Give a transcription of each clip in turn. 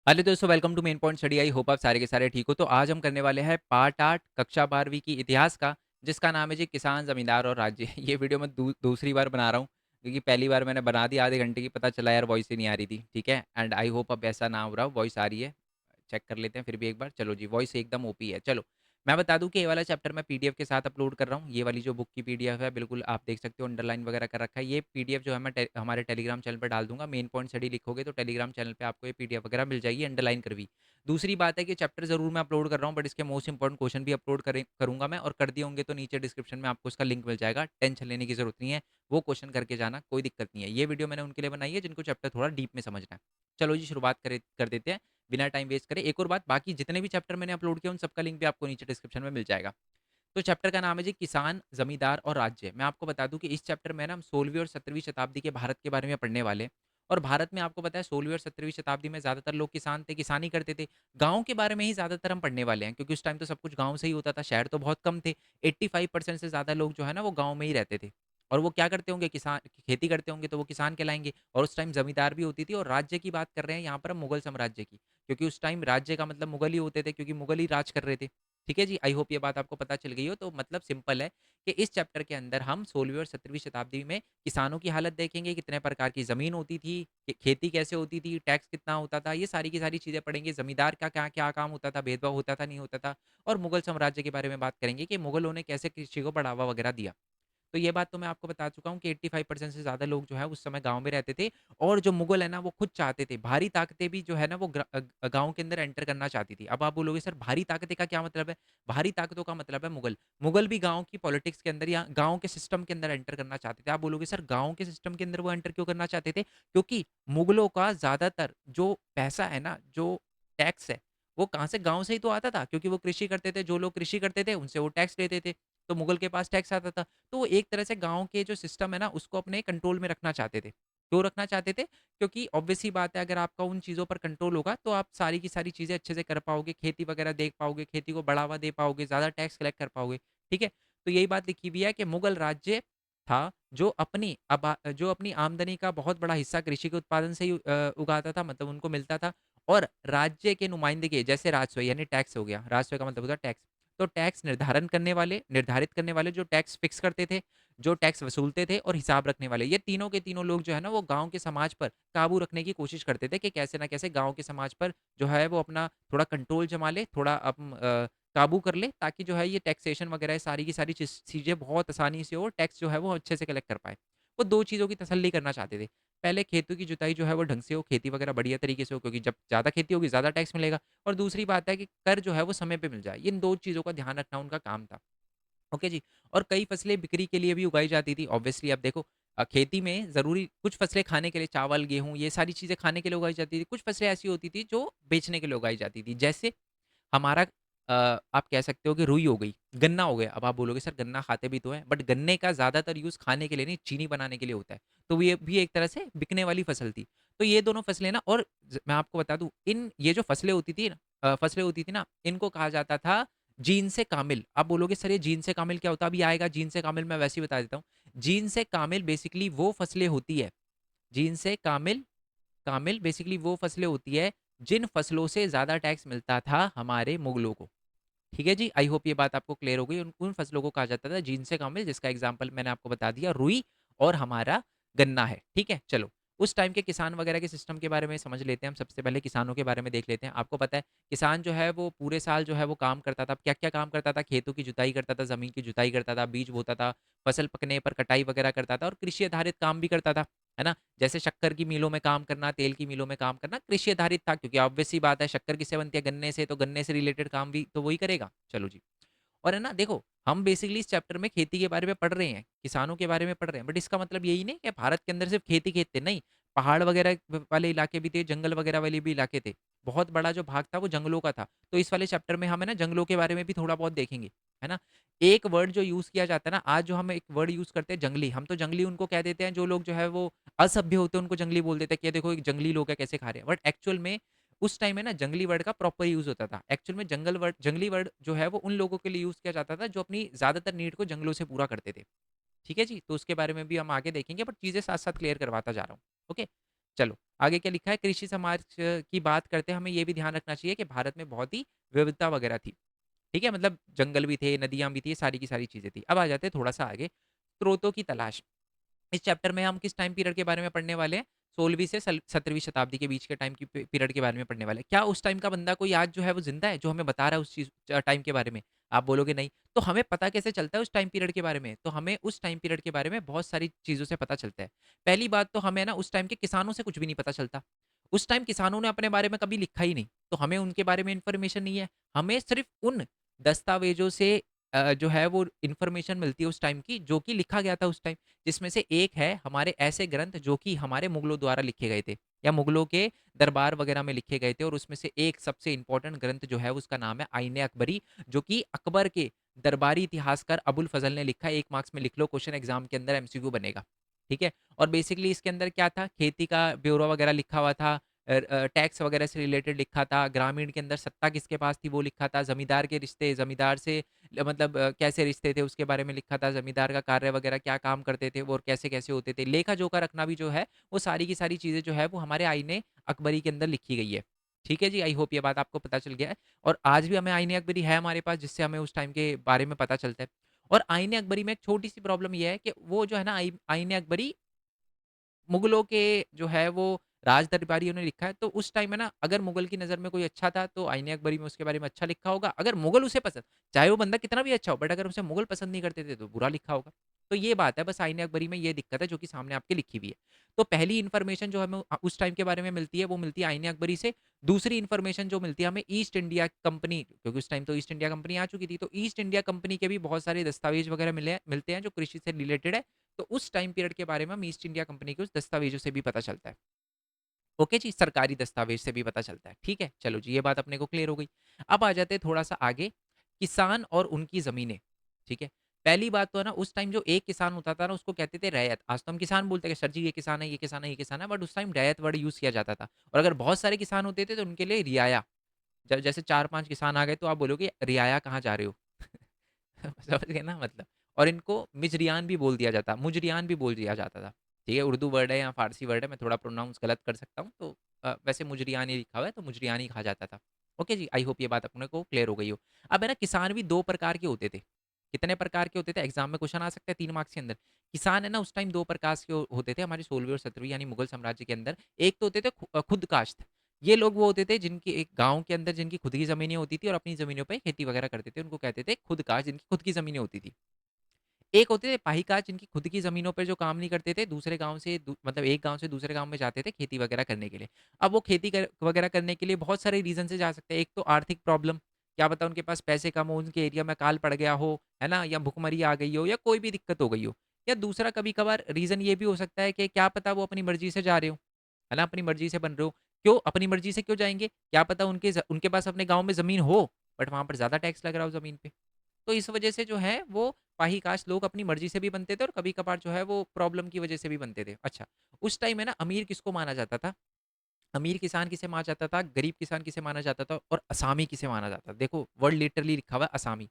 Hello दोस्तों, welcome to main point study. I hope आप सारे के सारे ठीक हो। तो आज हम करने वाले हैं पार्ट 8 कक्षा 12वीं की इतिहास का, जिसका नाम है जी किसान, जमींदार और राज्य। ये वीडियो मैं दूसरी बार बना रहा हूँ, क्योंकि पहली बार मैंने बना दी आधे घंटे की, पता चला यार वॉइस ही नहीं आ रही थी। ठीक है, एंड आई होप अब ऐसा ना हो रहा हो, वॉइस आ रही है। चेक कर लेते हैं फिर भी एक बार। चलो जी, वॉइस एकदम ओपी है। चलो, मैं बता दूं कि ये वाला चैप्टर मैं पीडीएफ के साथ अपलोड कर रहा हूँ। ये वाली जो बुक की पीडीएफ है, बिल्कुल आप देख सकते हो, अंडरलाइन वगैरह कर रखा है। ये पीडीएफ जो है मैं हमारे टेलीग्राम चैनल पर डाल दूंगा। मेन पॉइंट स्टडी लिखोगे तो टेलीग्राम चैनल पे आपको ये पीडीएफ वगैरह मिल जाएगी, अंडरलाइन कर भी। दूसरी बात है कि चैप्टर जरूर मैं अपलोड कर रहा हूँ, बट इसके मोस्ट इंपॉर्टेंट क्वेश्चन भी अपलोड करूंगा मैं, और कर दिए होंगे तो नीचे डिस्क्रिप्शन में आपको उसका लिंक मिल जाएगा। टेंशन लेने की जरूरत नहीं है, वो क्वेश्चन करके जाना, कोई दिक्कत नहीं है। ये वीडियो मैंने उनके लिए बनाई है जिनको चैप्टर थोड़ा डीप में समझना है। चलो जी, शुरुआत कर देते हैं बिना टाइम वेस्ट करे। एक और बात, बाकी जितने भी चैप्टर मैंने अपलोड किए उन सबका लिंक भी आपको नीचे डिस्क्रिप्शन में मिल जाएगा। तो चैप्टर का नाम है जी किसान, जमींदार और राज्य। मैं आपको बता दूं कि इस चैप्टर में ना हम 16वीं और 17वीं शताब्दी के भारत के बारे में पढ़ने वाले हैं। और भारत में आपको पता है 16वीं और 17वीं शताब्दी में ज्यादातर लोग किसान थे, किसानी करते थे। गांव के बारे में ही ज्यादातर हम पढ़ने वाले हैं, क्योंकि उस टाइम तो सब कुछ गांव से ही होता था, शहर तो बहुत कम थे। 85% से ज्यादा लोग जो है ना वो गाँव में ही रहते थे। और वो क्या करते होंगे, किसान खेती करते होंगे, तो वो किसान कहलाएंगे। और उस टाइम जमींदार भी होती थी। और राज्य की बात कर रहे हैं यहाँ पर हम मुगल साम्राज्य की, क्योंकि उस टाइम राज्य का मतलब मुगल ही होते थे, क्योंकि मुगल ही राज कर रहे थे। ठीक है जी, आई होप ये बात आपको पता चल गई हो। तो मतलब सिंपल है कि इस चैप्टर के अंदर हम 16वीं और 17वीं शताब्दी में किसानों की हालत देखेंगे, कितने प्रकार की जमीन होती थी, खेती कैसे होती थी, टैक्स कितना होता था, ये सारी की सारी चीजें पढ़ेंगे। जमींदार का क्या क्या काम होता था, भेदभाव होता था नहीं होता था। और मुगल साम्राज्य के बारे में बात करेंगे कि मुगलों ने कैसे कृषि को बढ़ावा वगैरह दिया। तो ये बात तो मैं आपको बता चुका हूँ कि 85% से ज़्यादा लोग जो है उस समय गाँव में रहते थे। और जो मुगल है ना वो खुद चाहते थे, भारी ताकतें भी जो है ना वो गाँव के अंदर एंटर करना चाहती थी। अब आप बोलोगे सर भारी ताकतें का क्या मतलब है? भारी ताकतों का मतलब है मुगल। मुगल भी गाँव की पॉलिटिक्स के अंदर या गाँव के सिस्टम के अंदर एंटर करना चाहते थे। आप बोलोगे सर गाँव के सिस्टम के अंदर वो एंटर क्यों करना चाहते थे? क्योंकि मुगलों का ज़्यादातर जो पैसा है ना, जो टैक्स है, वो कहाँ से? गाँव से ही तो आता था, क्योंकि वो कृषि करते थे। जो लोग कृषि करते थे उनसे वो टैक्स लेते थे, तो मुगल के पास टैक्स आता था। तो वो एक तरह से गाँव के जो सिस्टम है ना उसको अपने कंट्रोल में रखना चाहते थे। क्यों रखना चाहते थे? क्योंकि ऑब्वियस सी बात है, अगर आपका उन चीज़ों पर कंट्रोल होगा तो आप सारी की सारी चीज़ें अच्छे से कर पाओगे, खेती वगैरह देख पाओगे, खेती को बढ़ावा दे पाओगे, ज़्यादा टैक्स कलेक्ट कर पाओगे। ठीक है? तो यही बात लिखी हुई है कि मुगल राज्य था जो अपनी आमदनी का बहुत बड़ा हिस्सा कृषि के उत्पादन से ही उगाता था, मतलब उनको मिलता था। और राज्य के नुमाइंदगी, जैसे राजस्व यानी टैक्स हो गया, राजस्व का मतलब होता है टैक्स। तो टैक्स निर्धारित करने वाले, जो टैक्स फिक्स करते थे, जो टैक्स वसूलते थे, और हिसाब रखने वाले, ये तीनों के तीनों लोग जो है ना वो गांव के समाज पर काबू रखने की कोशिश करते थे, कि कैसे ना कैसे गांव के समाज पर जो है वो अपना थोड़ा कंट्रोल जमा ले, थोड़ा काबू कर ले, ताकि जो है ये टैक्सेशन वगैरह सारी की सारी चीजें बहुत आसानी से हो, टैक्स जो है वो अच्छे से कलेक्ट कर पाए। वो दो चीजों की तसल्ली करना चाहते थे। पहले खेतों की जुताई जो है वो ढंग से हो, खेती वगैरह बढ़िया तरीके से हो, क्योंकि जब ज्यादा खेती होगी ज्यादा टैक्स मिलेगा। और दूसरी बात है कि कर जो है वो समय पे मिल जाए। इन दो चीज़ों का ध्यान रखना उनका काम था। ओके जी। और कई फसलें बिक्री के लिए भी उगाई जाती थी। ऑब्वियसली अब देखो, खेती में ज़रूरी कुछ फसलें खाने के लिए, चावल, गेहूँ, ये सारी चीज़ें खाने के लिए उगाई जाती थी। कुछ फसलें ऐसी होती थी जो बेचने के लिए उगाई जाती थी। जैसे हमारा आप कह सकते हो कि रुई हो गई, गन्ना हो गया। अब आप बोलोगे सर गन्ना खाते भी तो हैं, बट गन्ने का ज़्यादातर यूज़ खाने के लिए नहीं, चीनी बनाने के लिए होता है। तो ये भी एक तरह से बिकने वाली फसल थी। तो ये दोनों फसलें ना, और मैं आपको बता दूं, इन ये जो फसलें होती थी ना, इनको कहा जाता था जीन से कामिल। आप बोलोगे सर ये जीन से कामिल क्या होता है? अभी आएगा जीन से कामिल, मैं वैसे ही बता देता हूँ। जीन से कामिल बेसिकली वो फसलें होती है, जीन से कामिल कामिल बेसिकली वो फसलें होती है जिन फसलों से ज्यादा टैक्स मिलता था हमारे मुगलों को। ठीक है जी, आई होप ये बात आपको क्लियर हो गई। उन उन फसलों को कहा जाता था जीन से कामिल, जिसका एग्जाम्पल मैंने आपको बता दिया, रुई और हमारा गन्ना है। ठीक है, चलो उस टाइम के किसान वगैरह के सिस्टम के बारे में समझ लेते हैं हम। सबसे पहले किसानों के बारे में देख लेते हैं। आपको पता है किसान जो है वो पूरे साल जो है वो काम करता था। क्या क्या काम करता था? खेतों की जुताई करता था, जमीन की जुताई करता था, बीज बोता था, फसल पकने पर कटाई वगैरह करता था, और कृषि आधारित काम भी करता था, है ना। जैसे शक्कर की मिलों में काम करना, तेल की मिलों में काम करना कृषि आधारित था, क्योंकि ऑब्वियस सी बात है शक्कर किससे बनती है? गन्ने से, तो गन्ने से रिलेटेड काम भी तो वही करेगा। चलो जी। और है ना, देखो हम बेसिकली इस चैप्टर में खेती के बारे में पढ़ रहे हैं, किसानों के बारे में पढ़ रहे हैं, बट इसका मतलब यही नहीं कि भारत के अंदर सिर्फ खेती खेत थे, नहीं। पहाड़ वगैरह वाले इलाके भी थे, जंगल वगैरह वाले भी इलाके थे। बहुत बड़ा जो भाग था वो जंगलों का था। तो इस वाले चैप्टर में हम है ना जंगलों के बारे में भी थोड़ा बहुत देखेंगे, है ना। एक वर्ड जो यूज किया जाता है ना, आज जो हम एक वर्ड यूज करते हैं जंगली, हम तो जंगली उनको कह देते हैं जो लोग जो है वो असभ्य होते हैं, उनको जंगली बोल देते हैं कि ये देखो एक जंगली लोग है कैसे खा रहे हैं। बट एक्चुअल में उस टाइम में ना जंगली वर्ड का प्रॉपर यूज होता था। एक्चुअल में जंगली वर्ड जो है वो उन लोगों के लिए यूज किया जाता था जो अपनी ज्यादातर नीड को जंगलों से पूरा करते थे। ठीक है जी, तो उसके बारे में भी हम आगे देखेंगे, बट चीजें साथ साथ क्लियर करवाता जा रहा हूँ। ओके। चलो, आगे क्या लिखा है, कृषि समाज की बात करते हैं, हमें ये भी ध्यान रखना चाहिए कि भारत में बहुत ही विविधता वगैरह थी। ठीक है? मतलब जंगल भी थे, नदियाँ भी थी, सारी की सारी चीज़ें थी। अब आ जाते हैं थोड़ा-सा आगे, स्रोतों की तलाश। इस चैप्टर में हम किस टाइम पीरियड के बारे में पढ़ने वाले हैं? 16वीं से सल 17वीं शताब्दी के बीच के टाइम की पीरियड के बारे में पढ़ने वाले हैं। क्या उस टाइम का बंदा कोई आज जो है वो ज़िंदा है, जो हमें बता रहा है उस चीज़ टाइम के बारे में? आप बोलोगे नहीं। तो हमें पता कैसे चलता है उस टाइम पीरियड के बारे में? तो हमें उस टाइम पीरियड के बारे में बहुत सारी चीज़ों से पता चलता है। पहली बात तो हमें ना उस टाइम के किसानों से कुछ भी नहीं पता चलता। उस टाइम किसानों ने अपने बारे में कभी लिखा ही नहीं, तो हमें उनके बारे में इन्फॉर्मेशन नहीं है। हमें सिर्फ़ उन दस्तावेज़ों से जो है वो इन्फॉर्मेशन मिलती है उस टाइम की, जो कि लिखा गया था उस टाइम। जिसमें से एक है हमारे ऐसे ग्रंथ जो कि हमारे मुगलों द्वारा लिखे गए थे या मुगलों के दरबार वगैरह में लिखे गए थे, और उसमें से एक सबसे इंपॉर्टेंट ग्रंथ जो है उसका नाम है आईने अकबरी, जो कि अकबर के दरबारी इतिहासकार अबुल फजल ने लिखा है। 1 मार्क्स में लिख लो, क्वेश्चन एग्जाम के अंदर एमसीक्यू बनेगा। ठीक है? और बेसिकली इसके अंदर क्या था, खेती का ब्यौरा वगैरह लिखा हुआ था, टैक्स वगैरह से रिलेटेड लिखा था, ग्रामीण के अंदर सत्ता किसके पास थी वो लिखा था, जमींदार के रिश्ते, जमींदार से मतलब कैसे रिश्ते थे उसके बारे में लिखा था, ज़मींदार का कार्य वगैरह क्या काम करते थे वो और कैसे-कैसे होते थे। लेखा-जोखा रखना भी जो है, वो सारी की सारी चीज़ें जो है वो हमारे आईने अकबरी के अंदर लिखी गई है। ठीक है जी, आई होप ये बात आपको पता चल गया है। और आज भी हमें आईने अकबरी है हमारे पास, जिससे हमें उस टाइम के बारे में पता चलता है। और आईने अकबरी में एक छोटी-सी प्रॉब्लम ये है कि वो जो है ना आईने अकबरी मुगलों के जो है वो राज दरबारियों ने लिखा है, तो उस टाइम में ना अगर मुगल की नज़र में कोई अच्छा था तो आईने अकबरी में उसके बारे में अच्छा लिखा होगा। अगर मुगल उसे पसंद, चाहे वो बंदा कितना भी अच्छा हो, बट अगर उसे मुगल पसंद नहीं करते थे तो बुरा लिखा होगा। तो ये बात है, बस आईने अकबरी में ये दिक्कत है जो कि सामने आपके लिखी हुई है। तो पहली इन्फॉर्मेशन जो हमें उस टाइम के बारे में मिलती है वो मिलती है आईने अकबरी से। दूसरी इन्फॉर्मेशन जो मिलती है हमें ईस्ट इंडिया कंपनी, क्योंकि उस टाइम तो ईस्ट इंडिया कंपनी आ चुकी थी, तो ईस्ट इंडिया कंपनी के भी बहुत सारे दस्तावेज वगैरह मिलते हैं जो कृषि से रिलेटेड है। तो उस टाइम पीरियड के बारे में हम ईस्ट इंडिया कंपनी के उस दस्तावेजों से भी पता चलता है। ओके जी, सरकारी दस्तावेज से भी पता चलता है। ठीक है, चलो जी, ये बात अपने को क्लियर हो गई। अब आ जाते हैं थोड़ा-सा आगे, किसान और उनकी ज़मीनें। ठीक है, पहली बात तो है ना, उस टाइम जो एक किसान होता था ना उसको कहते थे रैयत। आज तो हम किसान बोलते हैं कि सर जी ये किसान है, ये किसान है, ये किसान है, बट उस टाइम रैयत वर्ड यूज़ किया जाता था। और अगर बहुत सारे किसान होते थे तो उनके लिए रियाया। जैसे 4-5 किसान आ गए तो आप बोलोगे रियाया कहाँ जा रहे हो? समझ गए ना मतलब। और इनको मिजरियान भी बोल दिया जाता, मुजरियान भी बोल दिया जाता था। ठीक है, उर्दू वर्ड है या फ़ारसी वर्ड है, मैं थोड़ा प्रोनाउंस गलत कर सकता हूँ, तो वैसे मुजरियान ही लिखा हुआ है, तो मुजरियान ही कहा जाता था। ओके जी, आई होप ये बात अपने को क्लियर हो गई हो। अब है ना, किसान भी 2 प्रकार के होते थे। कितने प्रकार के होते थे? एग्ज़ाम में क्वेश्चन आ सकता है 3 मार्क्स के अंदर। किसान है ना, उस टाइम 2 प्रकार के होते थे हमारे 16वीं और 17वीं यानी मुगल साम्राज्य के अंदर। एक तो होते थे खुद काश्त। ये लोग वो होते थे जिनकी एक गाँव के अंदर जिनकी खुद की ज़मीनें होती थी और अपनी ज़मीनों पे खेती वगैरह करते थे, उनको कहते थे खुद काश्त, जिनकी खुद की ज़मीनें होती थी। एक होते थे पाहीकाज, जिनकी खुद की ज़मीनों पे जो काम नहीं करते थे, दूसरे गाँव से मतलब एक गाँव से दूसरे गाँव में जाते थे खेती वगैरह करने के लिए। अब वो खेती वगैरह करने के लिए बहुत सारे रीज़न से जा सकते हैं। एक तो आर्थिक प्रॉब्लम, क्या पता उनके पास पैसे कम हो, उनके एरिया में अकाल पड़ गया हो, है ना? या भुखमरी आ गई हो या कोई भी दिक्कत हो गई हो। या दूसरा कभी-कभार रीज़न ये भी हो सकता है कि क्या पता वो अपनी मर्ज़ी से जा रहे हो, है ना? अपनी मर्ज़ी से बन रहे हो। क्यों अपनी मर्ज़ी से क्यों जाएँगे? क्या पता उनके पास अपने गाँव में ज़मीन हो, बट वहाँ पर ज़्यादा टैक्स लग रहा हो ज़मीन पे। तो इस वजह से जो है वो पाही-काश लोग अपनी मर्ज़ी से भी बनते थे और कभी-कभार जो है वो प्रॉब्लम की वजह से भी बनते थे। अच्छा, उस टाइम में ना अमीर किसको माना जाता था? अमीर किसान किसे माना जाता था? गरीब किसान किसे माना जाता था? और असामी किसे माना जाता था? देखो वर्ड लिटरली लिखा हुआ है असामी।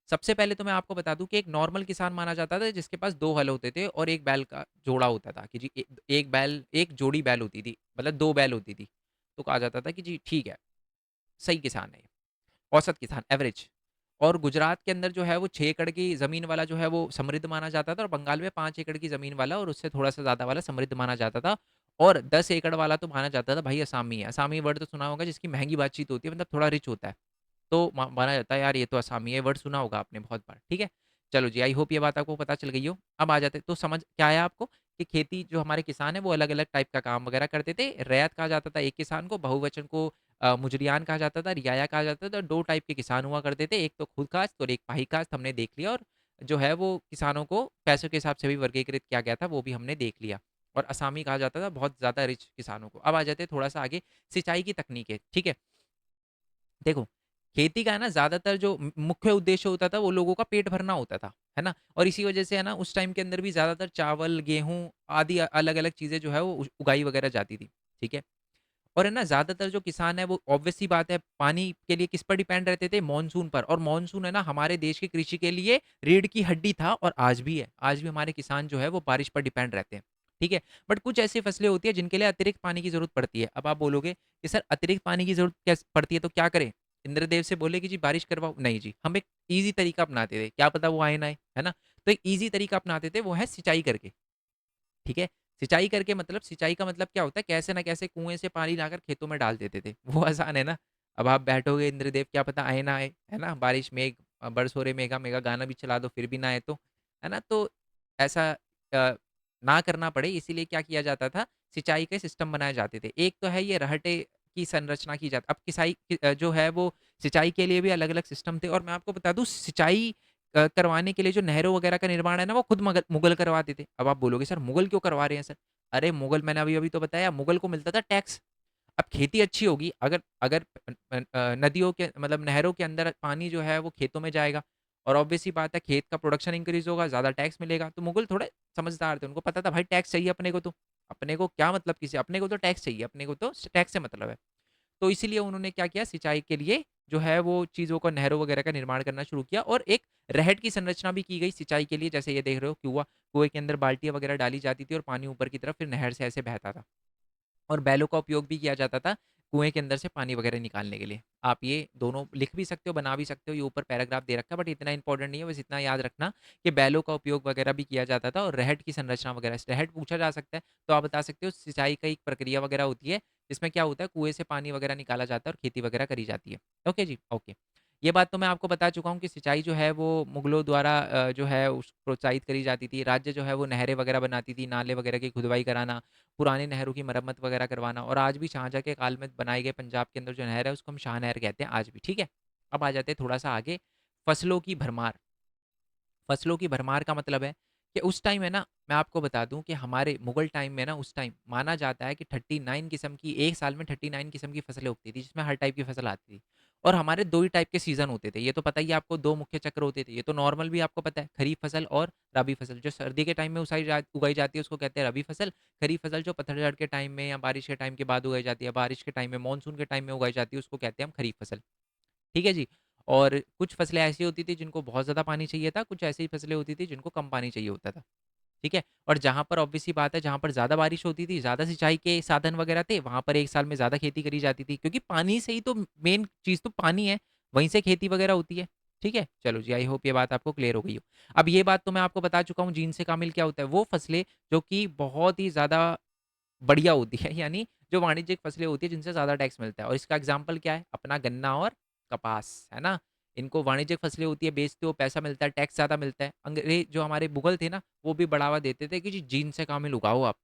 सबसे पहले तो मैं आपको बता दूँ कि एक नॉर्मल किसान माना जाता था जिसके पास 2 हल होते थे और 1 बैल का जोड़ा होता था कि जी 1 बैल 1 जोड़ी बैल होती थी, मतलब 2 बैल होती थी। तो कहा जाता था कि जी ठीक है, सही किसान है ये। औसत किसान एवरेज। और गुजरात के अंदर जो है वो 6 एकड़ की ज़मीन वाला जो है वो समृद्ध माना जाता था और बंगाल में 5 एकड़ की ज़मीन वाला और उससे थोड़ा-सा ज़्यादा वाला समृद्ध माना जाता था। और 10 एकड़ वाला तो माना जाता था भाई असामी है। असामी वर्ड तो सुना होगा जिसकी महँगी बातचीत होती है, मतलब थोड़ा रिच होता है। तो माना जाता है यार ये तो असामी है, वर्ड सुना होगा आपने बहुत बार, ठीक है? चलो जी, आई होप ये बात आपको पता चल गई हो। अब आ जाते तो समझ क्या आया आपको कि खेती जो हमारे किसान हैं वो अलग-अलग टाइप का काम वगैरह करते थे। रैयत कहा जाता था एक किसान को, बहुवचन को मुजरियान कहा जाता था, रियाया कहा जाता था। 2 टाइप के किसान हुआ करते थे, एक तो खुद काश्त और एक पाही काश्त हमने देख लिया और जो है वो किसानों को पैसों के हिसाब से भी वर्गीकृत किया गया था, वो भी हमने देख लिया। और असामी कहा जाता था बहुत ज़्यादा रिच किसानों को। अब आ जाते हैं थोड़ा-सा आगे, सिंचाई की तकनीकें, ठीक है? देखो, खेती का है ना ज़्यादातर जो मुख्य उद्देश्य होता था वो लोगों का पेट भरना होता था, है ना? और इसी वजह से है ना उस टाइम के अंदर भी ज़्यादातर चावल, गेहूँ आदि अलग-अलग चीज़ें जो है वो उगाई वगैरह जाती थी, ठीक है? और है ना ज़्यादातर जो किसान है वो ऑब्वियस सी बात है पानी के लिए किस पर डिपेंड रहते थे? मॉनसून पर। और मॉनसून है ना हमारे देश की कृषि के लिए रीढ़ की हड्डी था और आज भी है। आज भी हमारे किसान जो है वो बारिश पर डिपेंड रहते हैं। ठीक है? बट कुछ ऐसी फसलें होती हैं जिनके लिए अतिरिक्त पानी की ज़रूरत पड़ती है। अब आप बोलोगे कि सर अतिरिक्त पानी की ज़रूरत कैसे पड़ती है तो क्या करें? इंद्रदेव से बोले कि जी बारिश करवाओ, नहीं जी, हम एक ईज़ी तरीका अपनाते थे, क्या पता वो आए ना आए, है ना? तो एक ईज़ी तरीका अपनाते थे वो है सिंचाई करके, ठीक है? सिंचाई करके मतलब सिंचाई का मतलब क्या होता है कैसे ना कैसे कुएँ से पानी लाकर खेतों में डाल देते थे, वो आसान है ना? अब आप बैठोगे इंद्रदेव क्या पता आए ना आए, है ना? बारिश मेघ बरसो रे मेघा मेघा गाना भी चला दो फिर भी ना आए तो, है ना? तो ऐसा अ, ना करना पड़े इसीलिए क्या किया जाता था, सिंचाई के सिस्टम बनाए जाते थे। एक तो है ये रहटे की संरचना की जाती अब जो है वो सिंचाई के लिए भी अलग-अलग सिस्टम थे और मैं आपको बता दूँ सिंचाई करवाने के लिए जो नहरों वगैरह का निर्माण है ना, वो खुद मुगल करवाते थे। अब आप बोलोगे सर मुगल क्यों करवा रहे हैं सर? अरे मुगल मैंने अभी-अभी तो बताया मुगल को मिलता था टैक्स। अब खेती अच्छी होगी अगर अगर नदियों के मतलब नहरों के अंदर पानी जो है वो खेतों में जाएगा और ऑब्वियस सी बात है खेत का प्रोडक्शन इंक्रीज़ होगा, ज़्यादा टैक्स मिलेगा। तो मुगल थोड़े समझदार थे, उनको पता था भाई टैक्स चाहिए अपने को तो। अपने को क्या मतलब किसी अपने को तो टैक्स चाहिए, अपने को तो टैक्स से मतलब है। तो इसीलिए उन्होंने क्या किया सिंचाई के लिए जो है वो चीज़ों को नहरों वगैरह का निर्माण करना शुरू किया और एक रहट की संरचना भी की गई सिंचाई के लिए जैसे ये देख रहे हो कुएँ के अंदर बाल्टियाँ वगैरह डाली जाती थी और पानी ऊपर की तरफ फिर नहर से ऐसे बहता था। और बैलों का उपयोग भी किया जाता था कुएँ के अंदर से पानी वगैरह निकालने के लिए। आप ये दोनों लिख भी सकते हो, बना भी सकते हो, ये ऊपर पैराग्राफ दे रखा है बट इतना इम्पोर्टेंट नहीं है, बस इतना याद रखना कि बैलों का उपयोग वगैरह भी किया जाता था और रहट की संरचना वगैरह रहट पूछा जा सकता है, तो आप बता सकते हो सिंचाई का एक प्रक्रिया वगैरह होती है, जिसमें क्या होता है कुएँ से पानी वगैरह निकाला जाता है और खेती वगैरह करी जाती है। ओके जी, ओके। ये बात तो मैं आपको बता चुका हूँ कि सिंचाई जो है वो मुगलों द्वारा जो है उस प्रोत्साहित करी जाती थी। राज्य जो है वो नहरें वगैरह बनाती थी, नाले वगैरह की खुदवाई कराना, पुरानी नहरों की मरम्मत वगैरह करवाना और आज भी शाहजहाँ के काल में बनाए गए पंजाब के अंदर जो नहर है उसको हम शाह नहर कहते हैं आज भी, ठीक है? अब आ जाते हैं थोड़ा-सा आगे, फसलों की भरमार। फसलों की भरमार का मतलब है कि उस टाइम है ना, मैं आपको बता दूँ कि हमारे मुगल टाइम में ना उस टाइम माना जाता है कि 39 किस्म की एक साल में 39 किस्म की फसलें उगती थी, जिसमें हर टाइप की फसल आती थी। और हमारे 2 ही टाइप के सीज़न होते थे, ये तो पता ही है आपको 2 मुख्य चक्र होते थे, ये तो नॉर्मल भी आपको पता है, खरीफ फसल और रबी फसल। जो सर्दी के टाइम में उगाई जाती है उसको कहते हैं रबी फसल, खरीफ फसल जो पतझड़ के टाइम में या बारिश के टाइम के बाद उगाई जाती है, बारिश के टाइम में, मानसून के टाइम में उगाई जाती है, उसको कहते हैं हम खरीफ फसल। ठीक है जी? और कुछ फसलें ऐसी होती थी जिनको बहुत ज़्यादा पानी चाहिए था, कुछ ऐसी फसलें होती थी जिनको कम पानी चाहिए होता था, ठीक है? और जहाँ पर ऑब्वियस सी बात है जहाँ पर ज़्यादा बारिश होती थी, ज़्यादा सिंचाई के साधन वगैरह थे, वहाँ पर 1 साल में ज़्यादा खेती करी जाती थी क्योंकि पानी से ही तो मेन चीज़ तो पानी है, वहीं से खेती वगैरह होती है, ठीक है? चलो जी, आई होप ये बात आपको क्लियर हो गई हो। अब ये बात तो मैं आपको बता चुका हूँ जीन से कामिल क्या होता है, वो फसलें जो कि बहुत ही ज़्यादा बढ़िया होती है यानी जो वाणिज्यिक फसलें होती है जिनसे ज़्यादा टैक्स मिलता है और इसका एग्जाम्पल क्या है? अपना गन्ना और कपास, है ना? इनको वाणिज्यिक फसलें होती है, बेचते हो पैसा मिलता है, टैक्स ज़्यादा मिलता है। अंग्रेज जो हमारे मुगल थे ना, वो भी बढ़ावा देते थे कि जी जीन से कामिल उगाओ आप,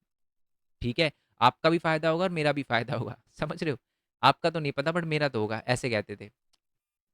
ठीक है? आपका भी फ़ायदा होगा और मेरा भी फ़ायदा होगा, समझ रहे हो? आपका तो नहीं पता बट मेरा तो होगा, ऐसे कहते थे।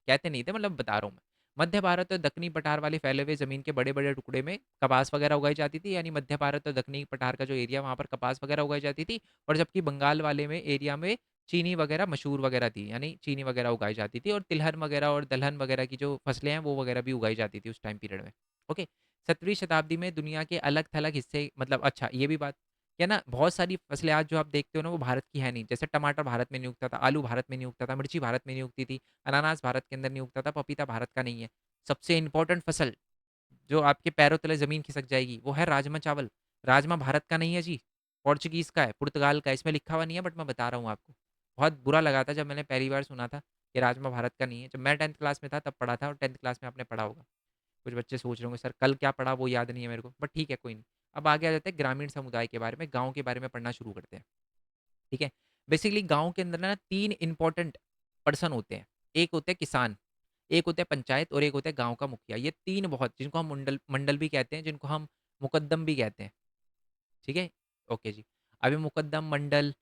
कहते नहीं थे मतलब बता रहा हूँ मैं। मध्य भारत और दक्षिणी पठार वाले फैले हुए ज़मीन के बड़े-बड़े टुकड़े में कपास वगैरह उगाई जाती थी, यानी मध्य भारत और दक्षिणी पठार का जो एरिया वहाँ पर कपास वगैरह उगाई जाती थी और जबकि बंगाल वाले में एरिया में चीनी वगैरह मशहूर वगैरह थी, यानी चीनी वगैरह उगाई जाती थी और तिलहन वगैरह और दलहन वगैरह की जो फसलें हैं, वो वगैरह भी उगाई जाती थी उस टाइम पीरियड में। ओके, 17वीं शताब्दी में दुनिया के अलग-थलग हिस्से मतलब अच्छा ये भी बात क्या ना बहुत सारी फसलें आज जो आप देखते हो ना, वो भारत की है नहीं। जैसे टमाटर भारत में नहीं उगता था, आलू भारत में नहीं उगता था, मिर्ची भारत में नहीं उगती थी। अनानास भारत के अंदर नहीं उगता था, पपीता भारत का नहीं है। सबसे इम्पोर्टेंट फसल जो आपके पैरों तले ज़मीन खिसक जाएगी, वो है राजमा चावल। राजमा भारत का नहीं है जी, पोर्चुगीज़ का है, पुर्तगाल का है, इसमें लिखा हुआ नहीं है बट मैं बता रहा हूँ आपको। बहुत बुरा लगा था जब मैंने पहली बार सुना था कि राजमा भारत का नहीं है। जब मैं 10th क्लास में था तब पढ़ा था और 10th क्लास में आपने पढ़ा होगा। कुछ बच्चे सोच रहे होंगे सर कल क्या पढ़ा वो याद नहीं है मेरे को, बट ठीक है कोई नहीं। अब आगे आ जाते हैं ग्रामीण समुदाय के बारे में, गाँव के बारे में पढ़ना शुरू करते हैं। ठीक है? बेसिकली गाँव के अंदर ना 3 इम्पोर्टेंट पर्सन होते हैं। एक होते हैं किसान, एक होता है पंचायत और एक होता है गाँव का मुखिया। ये 3 बहुत जिनको हम मुंडल मंडल भी कहते हैं, जिनको हम मुकद्दम भी कहते हैं। ठीक है? ओके जी। अभी मुकद्दम, मंडल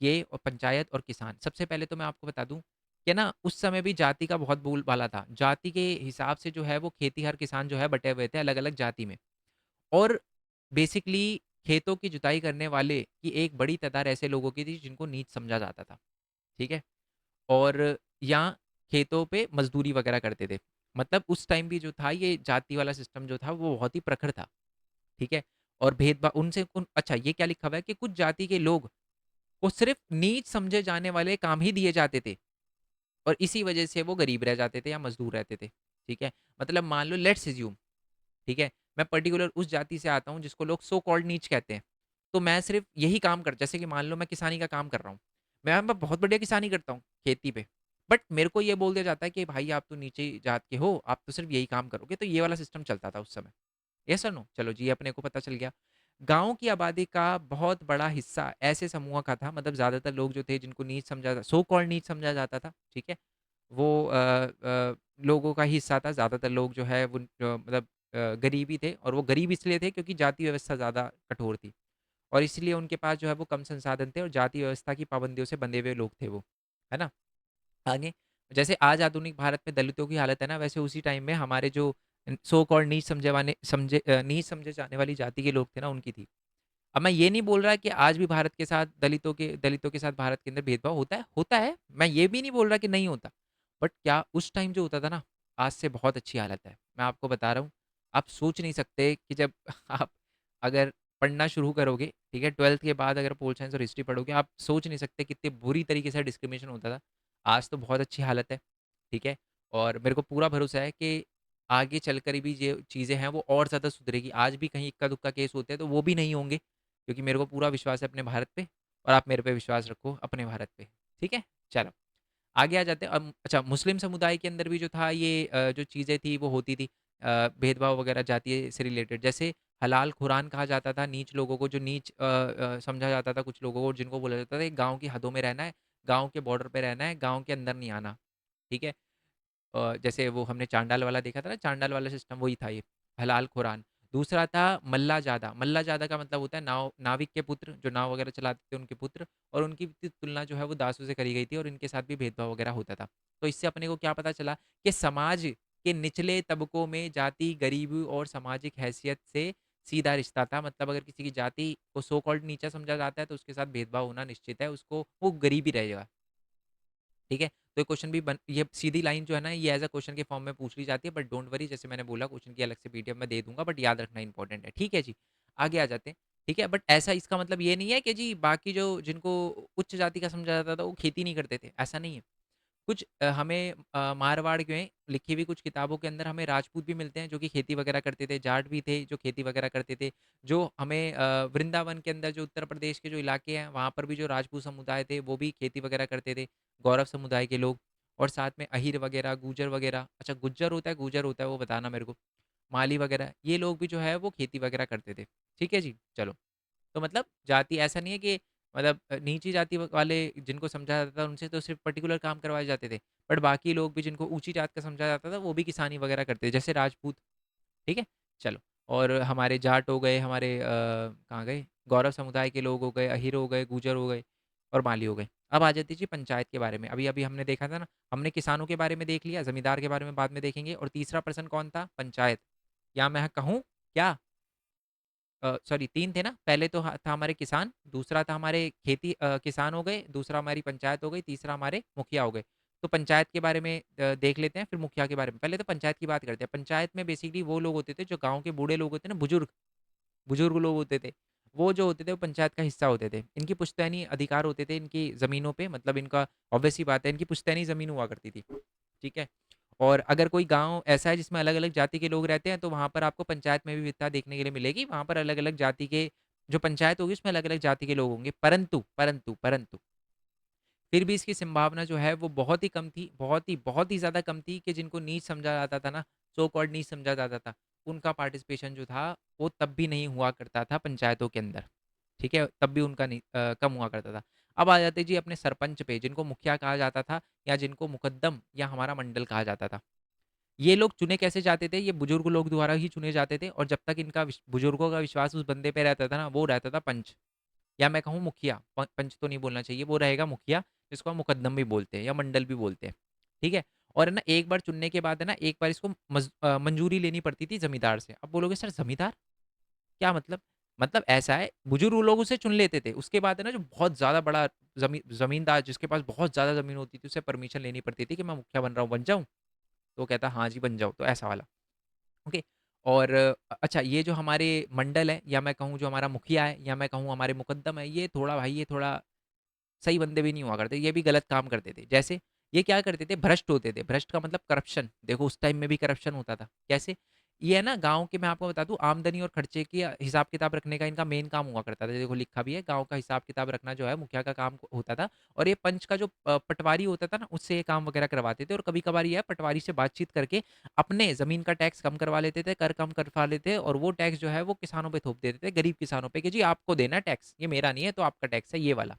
ये और पंचायत और किसान। सबसे पहले तो मैं आपको बता दूँ कि ना उस समय भी जाति का बहुत बोलबाला था। जाति के हिसाब से जो है वो खेतीहर किसान जो है बँटे हुए थे अलग-अलग जाति में। और बेसिकली खेतों की जुताई करने वाले की एक बड़ी तादाद ऐसे लोगों की थी जिनको नीच समझा जाता था, ठीक है? और यहाँ खेतों पे मज़दूरी वगैरह करते थे। मतलब उस टाइम भी जो था ये जाति वाला सिस्टम जो था वो बहुत ही प्रखर था, ठीक है? और भेदभाव उनसे उन अच्छा ये क्या लिखा हुआ है कि कुछ जाति के लोग को सिर्फ़ नीच समझे जाने वाले काम ही दिए जाते थे और इसी वजह से वो गरीब रह जाते थे या मज़दूर रहते थे, ठीक है? मतलब मान लो लेट्स अस्यूम ठीक है? मैं पर्टिकुलर उस जाति से आता हूँ जिसको लोग सो कॉल्ड नीच कहते हैं। तो मैं सिर्फ़ यही काम कर जैसे कि मान लो मैं किसानी का काम कर रहा हूँ। मैं बहुत बढ़िया किसानी करता हूँ, खेती पे। बट मेरे को ये बोल दिया जाता है कि भाई आप तो नीचे जात के हो, आप तो सिर्फ़ यही काम करोगे, तो ये वाला सिस्टम चलता था उस समय। यस और नो? चलो जी, अपने को पता चल गया। गाँव की आबादी का बहुत बड़ा हिस्सा ऐसे समूह का था, मतलब ज़्यादातर लोग जो थे जिनको नीच समझा सो कॉल्ड नीच समझा जाता था, ठीक है? वो लोगों का ही हिस्सा था, ज़्यादातर लोग जो है वो मतलब गरीब ही थे, और वो गरीब इसलिए थे क्योंकि जाति व्यवस्था ज़्यादा कठोर थी, और इसलिए उनके पास जो है वो कम संसाधन थे, और जाति व्यवस्था की पाबंदियों से बंधे हुए लोग थे वो, है ना? आगे, जैसे आज आधुनिक भारत में दलितों की हालत है ना, वैसे उसी टाइम में हमारे जो सो कॉल्ड नीच समझे जाने वाली जाति के लोग थे ना, उनकी थी। अब मैं ये नहीं बोल रहा कि आज भी भारत के साथ दलितों के साथ भारत के अंदर भेदभाव होता है। मैं ये भी नहीं बोल रहा कि नहीं होता। बट क्या उस टाइम जो होता था ना, आज से बहुत अच्छी हालत है। मैं आपको बता रहा हूँ, आप सोच नहीं सकते कि जब आप अगर पढ़ना शुरू करोगे, ठीक है? 12th के बाद अगर पोल साइंस और हिस्ट्री पढ़ोगे, आप सोच नहीं सकते कितनी बुरी तरीके से डिस्क्रिमिनेशन होता था। आज तो बहुत अच्छी हालत है, ठीक है? और मेरे को पूरा भरोसा है कि आगे चलकर भी ये चीज़ें हैं वो और ज़्यादा सुधरेगी। आज भी कहीं इक्का-दुक्का केस होते हैं, तो वो भी नहीं होंगे। क्योंकि मेरे को पूरा विश्वास है अपने भारत पे, और आप मेरे पे विश्वास रखो अपने भारत पे, ठीक है? चलो, आगे आ जाते हैं। अब अच्छा, मुस्लिम समुदाय के अंदर भी जो था ये जो चीज़ें थी वो होती थी, भेदभाव वगैरह जाति से रिलेटेड। जैसे हलाल खुरान कहा जाता था नीच लोगों को, जो नीच समझा जाता था कुछ लोगों को, जिनको बोला जाता था गाँव की हदों में रहना है, गाँव के बॉर्डर पे रहना है, गाँव के अंदर नहीं आना, ठीक है? जैसे वो हमने चांडाल वाला देखा था ना, चांडाल वाला सिस्टम वही था ये, हलाल खुरान। दूसरा था मल्लाजादा। मल्लाजादा का मतलब होता है नाविक के पुत्र, जो नाव वगैरह चलाते थे उनके पुत्र, और उनकी तुलना जो है वो दासों से करी गई थी, और इनके साथ भी भेदभाव वगैरह होता था। तो इससे अपने को क्या पता चला कि समाज के निचले तबकों में जाति, गरीबी और सामाजिक हैसियत से सीधा रिश्ता था। मतलब अगर किसी की जाति को सो कॉल्ड नीचा समझा जाता है, तो उसके साथ भेदभाव होना निश्चित है, उसको वो गरीब ही रहेगा। ठीक है? तो ये क्वेश्चन भी बन ये सीधी लाइन जो है ना, ये एज़ अ क्वेश्चन के फॉर्म में पूछ ली जाती है, बट डोंट वरी, जैसे मैंने बोला क्वेश्चन की अलग से पीडीएफ मैं दे दूँगा, बट याद रखना इंपॉर्टेंट है। ठीक है जी, आगे आ जाते हैं। ठीक है? बट ऐसा इसका मतलब ये नहीं है कि जी बाकी जो जिनको उच्च जाति का समझा जाता था वो खेती नहीं करते थे, ऐसा नहीं है। कुछ हमें मारवाड़ में लिखी हुई कुछ किताबों के अंदर हमें राजपूत भी मिलते हैं जो कि खेती वगैरह करते थे, जाट भी थे जो खेती वगैरह करते थे। जो हमें वृंदावन के अंदर जो उत्तर प्रदेश के जो इलाके हैं, वहाँ पर भी जो राजपूत समुदाय थे वो भी खेती वगैरह करते थे, गौरव समुदाय के लोग। और साथ में अहीर वगैरह, गूजर वगैरह, अच्छा गुज्जर होता है वो बताना मेरे को, माली वगैरह, ये लोग भी जो है वो खेती वगैरह करते थे। ठीक है जी? चलो। तो मतलब जाति ऐसा नहीं है कि मतलब नीची जाति वाले जिनको समझा जाता था उनसे तो सिर्फ पर्टिकुलर काम करवाए जाते थे, बट बाकी लोग भी जिनको ऊंची जात का समझा जाता था वो भी किसानी वगैरह करते थे, जैसे राजपूत। ठीक है? चलो, और हमारे जाट हो गए, हमारे कहाँ गए, गौरव समुदाय के लोग हो गए, अहिर हो गए, गुजर हो गए, और माली हो गए। अब आ जाती जी पंचायत के बारे में। अभी अभी हमने देखा था ना, हमने किसानों के बारे में देख लिया, जमींदार के बारे में बाद में देखेंगे, और तीसरा पर्सन कौन था, पंचायत। या मैं कहूँ क्या, सॉरी 3 थे ना, पहले तो था हमारे किसान, दूसरा था हमारे किसान हो गए, दूसरा हमारी पंचायत हो गई, तीसरा हमारे मुखिया हो गए। तो पंचायत के बारे में देख लेते हैं, फिर मुखिया के बारे में। पहले तो पंचायत की बात करते हैं। पंचायत में बेसिकली वो लोग होते थे जो गाँव के बूढ़े लोग होते हैं ना, बुजुर्ग, बुजुर्ग लोग होते थे। वो जो होते थे वो पंचायत का हिस्सा होते थे। इनकी पुश्तैनी अधिकार होते थे इनकी ज़मीनों पे, मतलब इनका ऑब्वियस सी बात है इनकी पुश्तैनी ज़मीन हुआ करती थी। ठीक है? और अगर कोई गाँव ऐसा है जिसमें अलग-अलग जाति के लोग रहते हैं, तो वहाँ पर आपको पंचायत में भी विविधता देखने के लिए मिलेगी। वहाँ पर अलग-अलग जाति के जो पंचायत होगी उसमें अलग-अलग जाति के लोग होंगे। परंतु फिर भी इसकी संभावना जो है वो बहुत ही कम थी, बहुत ही ज़्यादा कम थी कि जिनको नीच समझा जाता था ना, सो कॉल्ड नीच समझा जाता था, उनका पार्टिसिपेशन जो था वो तब भी नहीं हुआ करता था पंचायतों के अंदर। ठीक है? तब भी उनका नहीं कम हुआ करता था। अब आ जाते हैं जी अपने सरपंच पे, जिनको मुखिया कहा जाता था, या जिनको मुकद्दम या हमारा मंडल कहा जाता था। ये लोग चुने कैसे जाते थे? ये बुजुर्ग लोग द्वारा ही चुने जाते थे, और जब तक इनका बुजुर्गों का विश्वास उस बंदे पे रहता था ना, वो रहता था पंच, या मैं कहूँ मुखिया। पंच तो नहीं बोलना चाहिए, वो रहेगा मुखिया, जिसको हम मुकद्दम भी बोलते हैं या मंडल भी बोलते हैं। ठीक है? और है ना, एक बार चुनने के बाद है ना, एक बार इसको मंजूरी लेनी पड़ती थी जमींदार से। अब बोलोगे सर जमींदार? क्या मतलब? मतलब ऐसा है, बुजुर्ग लोग उसे चुन लेते थे। उसके बाद है ना, जो बहुत ज़्यादा बड़ा ज़मींदार जिसके पास बहुत ज़्यादा ज़मीन होती थी, उसे परमिशन लेनी पड़ती थी कि मैं मुखिया बन रहा हूँ, बन जाऊँ? तो वो कहता हाँ जी, बन जाओ। तो ऐसा वाला। ओके। और अच्छा, ये जो हमारे मंडल है, या मैं कहूँ जो हमारा मुखिया है, या मैं कहूँ हमारे मुकद्दम है, ये थोड़ा भाई, ये थोड़ा सही बंदे भी नहीं हुआ करते, ये भी गलत काम करते थे। जैसे ये क्या करते थे, भ्रष्ट होते थे। भ्रष्ट का मतलब करप्शन। देखो उस टाइम में भी करप्शन होता था। कैसे? ये है ना गाँव के, मैं आपको बता दूँ, आमदनी और खर्चे की हिसाब-किताब रखने का इनका मेन काम हुआ करता था। देखो लिखा भी है, गाँव का हिसाब-किताब रखना जो है मुखिया का काम होता था। और ये पंच का जो पटवारी होता था ना, उससे ये काम वगैरह करवाते थे। और कभी-कभार ये है पटवारी से बातचीत करके अपने ज़मीन का टैक्स कम करवा लेते थे, कर कम करवा लेते, और वो टैक्स जो है वो किसानों पे थोप देते थे, गरीब किसानों पे, कि जी आपको देना है टैक्स, ये मेरा नहीं है तो आपका टैक्स है ये वाला।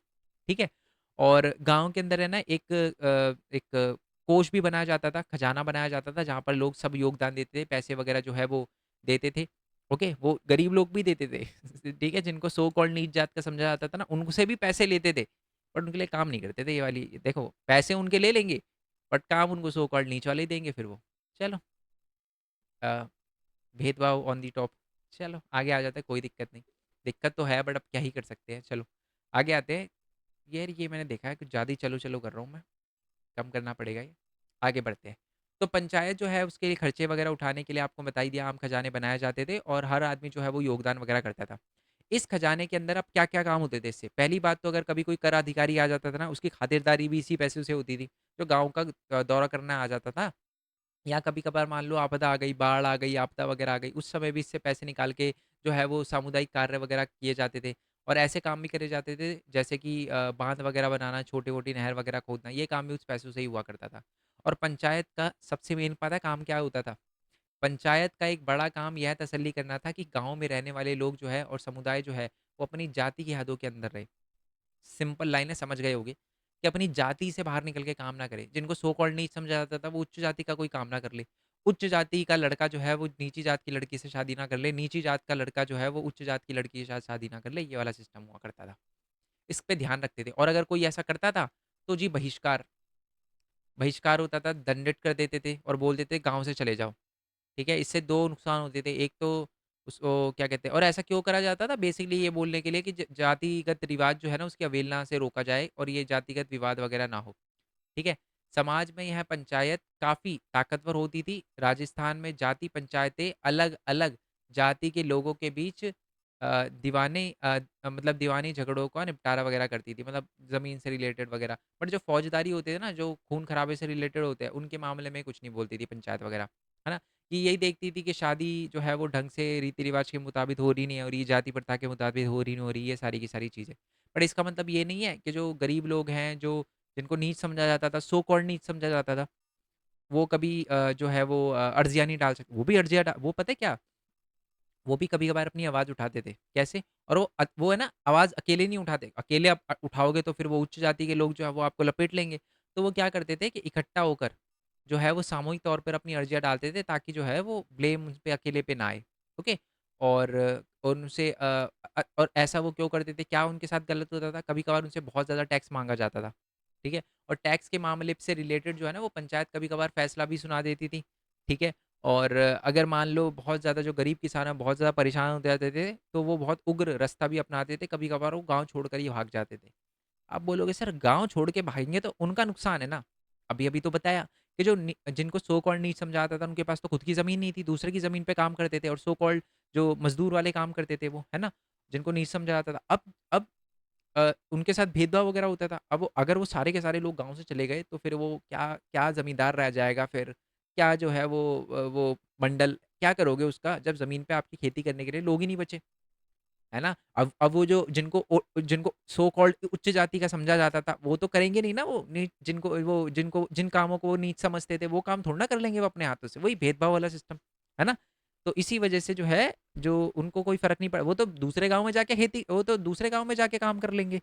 ठीक है? और गाँव के अंदर है ना एक कोष भी बनाया जाता था, खजाना बनाया जाता था, जहाँ पर लोग सब योगदान देते थे, पैसे वगैरह जो है वो देते थे। ओके? वो गरीब लोग भी देते थे। ठीक है? जिनको सो कॉल्ड नीच जात का समझा जाता था ना, उनसे भी पैसे लेते थे, बट उनके लिए काम नहीं करते थे ये वाली। देखो पैसे उनके ले लेंगे, बट काम उनको सो कॉल्ड नीच वाले ही देंगे फिर वो। चलो, अ, भेदभाव ऑन दी टॉप। चलो आगे आ जाते हैं, कोई दिक्कत नहीं। दिक्कत तो है, बट अब क्या ही कर सकते हैं। चलो आगे आते हैं। यार ये मैंने देखा है कुछ ज़्यादा ही चलो-चलो कर रहा हूँ मैं, कम करना पड़ेगा ये। आगे बढ़ते हैं। तो पंचायत जो है उसके लिए खर्चे वगैरह उठाने के लिए आपको बता ही दिया, आम खजाने बनाए जाते थे और हर आदमी जो है वो योगदान वगैरह करता था। इस खजाने के अंदर अब क्या-क्या काम होते थे इससे? पहली बात तो अगर कभी कोई कर अधिकारी आ जाता था ना, उसकी खातिरदारी भी इसी पैसे से होती थी। जो गाँव का दौरा करने आ जाता था, या कभी-कभार मान लो आपदा आ गई, बाढ़ आ गई, आपदा वगैरह आ गई, उस समय भी इससे पैसे निकाल के जो है वो सामुदायिक कार्य वगैरह किए जाते थे। और ऐसे काम भी करे जाते थे जैसे कि बाँध वगैरह बनाना, छोटी-मोटी नहर वगैरह खोदना, ये काम भी उस पैसों से ही हुआ करता था। और पंचायत का सबसे मेन पता है काम क्या होता था? पंचायत का एक बड़ा काम यह तसल्ली करना था कि गाँव में रहने वाले लोग जो है और समुदाय जो है, वो अपनी जाति की हदों के अंदर रहे। सिंपल लाइन है, समझ गए होगे कि अपनी जाति से बाहर निकल के काम ना करे। जिनको सो कॉल्ड नीच समझा जाता था, वो उच्च जाति का कोई काम ना कर ले। उच्च जाति का लड़का जो है वो नीची जात की लड़की से शादी ना कर ले। नीची जात का लड़का जो है वो उच्च जात की लड़की के साथ शादी ना कर ले। ये वाला सिस्टम हुआ करता था। इस पे ध्यान रखते थे, और अगर कोई ऐसा करता था तो जी बहिष्कार। बहिष्कार होता था, दंडित कर देते थे और बोल देते गाँव से चले जाओ। ठीक है? इससे 2 नुकसान होते थे। एक तो उसको क्या कहते हैं, और ऐसा क्यों करा जाता था? बेसिकली ये बोलने के लिए कि ज जातिगत रिवाज जो है ना, उसकी अवहेलना से रोका जाए और ये जातिगत विवाद वगैरह ना हो। ठीक है? समाज में यह पंचायत काफ़ी ताकतवर होती थी। राजस्थान में जाति पंचायतें अलग-अलग जाति के लोगों के बीच मतलब दीवानी झगड़ों का निपटारा वगैरह करती थी। मतलब ज़मीन से रिलेटेड वगैरह। बट जो फ़ौजदारी होते थे ना, जो खून-खराबे से रिलेटेड होते हैं, उनके मामले में कुछ नहीं बोलती थी पंचायत वगैरह। है ना? कि यही देखती थी कि शादी जो है वो ढंग से रीति-रिवाज के मुताबिक हो रही नहीं है, और ये जाति प्रथा के मुताबिक हो रही नहीं हो रही, ये सारी की सारी चीज़ें। बट इसका मतलब ये नहीं है कि जो गरीब लोग हैं, जो जिनको नीच समझा जाता था, सो कॉल्ड नीच समझा जाता था, वो कभी जो है वो अर्ज़ियाँ नहीं डाल सकते। वो भी अर्ज़ियाँ डा वो पता है क्या? वो भी कभी-कभार अपनी आवाज़ उठाते थे। कैसे? और वो है ना, आवाज़ अकेले नहीं उठाते। अकेले आप उठाओगे तो फिर वो उच्च जाति के लोग जो है वो आपको लपेट लेंगे। तो वो क्या करते थे कि इकट्ठा होकर जो है वो सामूहिक तौर पर अपनी अर्ज़ियाँ डालते थे, ताकि जो है वो ब्लेम उन पे अकेले पे ना आए। ओके? और उनसे और ऐसा वो क्यों करते थे? क्या उनके साथ गलत होता था? कभी-कभार उनसे बहुत ज़्यादा टैक्स माँगा जाता था। ठीक है? और टैक्स के मामले से रिलेटेड जो है ना, वो पंचायत कभी-कभार फैसला भी सुना देती थी। ठीक है? और अगर मान लो बहुत ज़्यादा जो गरीब किसान हैं, बहुत ज़्यादा परेशान हो जाते थे, तो वो बहुत उग्र रास्ता भी अपनाते थे। कभी-कभार वो गाँव छोड़कर ही भाग जाते थे। आप बोलोगे सर गाँव छोड़ के भागेंगे तो उनका नुकसान है ना। अभी-अभी तो बताया कि जो जिनको सो कॉल्ड नीच समझा आता था, उनके पास तो खुद की ज़मीन नहीं थी, दूसरे की ज़मीन पे काम करते थे, और सो कॉल्ड जो मज़दूर वाले काम करते थे वो, है ना? जिनको नीच समझा जाता था। अब उनके साथ भेदभाव वगैरह होता था। अब अगर वो सारे के सारे लोग गाँव से चले गए, तो फिर वो क्या क्या ज़मींदार रह जाएगा फिर? क्या जो है वो मंडल क्या करोगे उसका, जब ज़मीन पे आपकी खेती करने के लिए लोग ही नहीं बचे, है ना? अब वो जो जिनको सो कॉल्ड उच्च जाति का समझा जाता था, वो तो करेंगे नहीं ना, वो नीच जिनको जिन कामों को वो नीच समझते थे, वो काम थोड़ी ना कर लेंगे वो अपने हाथों से। वही भेदभाव वाला सिस्टम, है ना? तो इसी वजह से जो है, जो उनको कोई फ़र्क नहीं पड़ा, वो तो दूसरे गाँव में जाके काम कर लेंगे।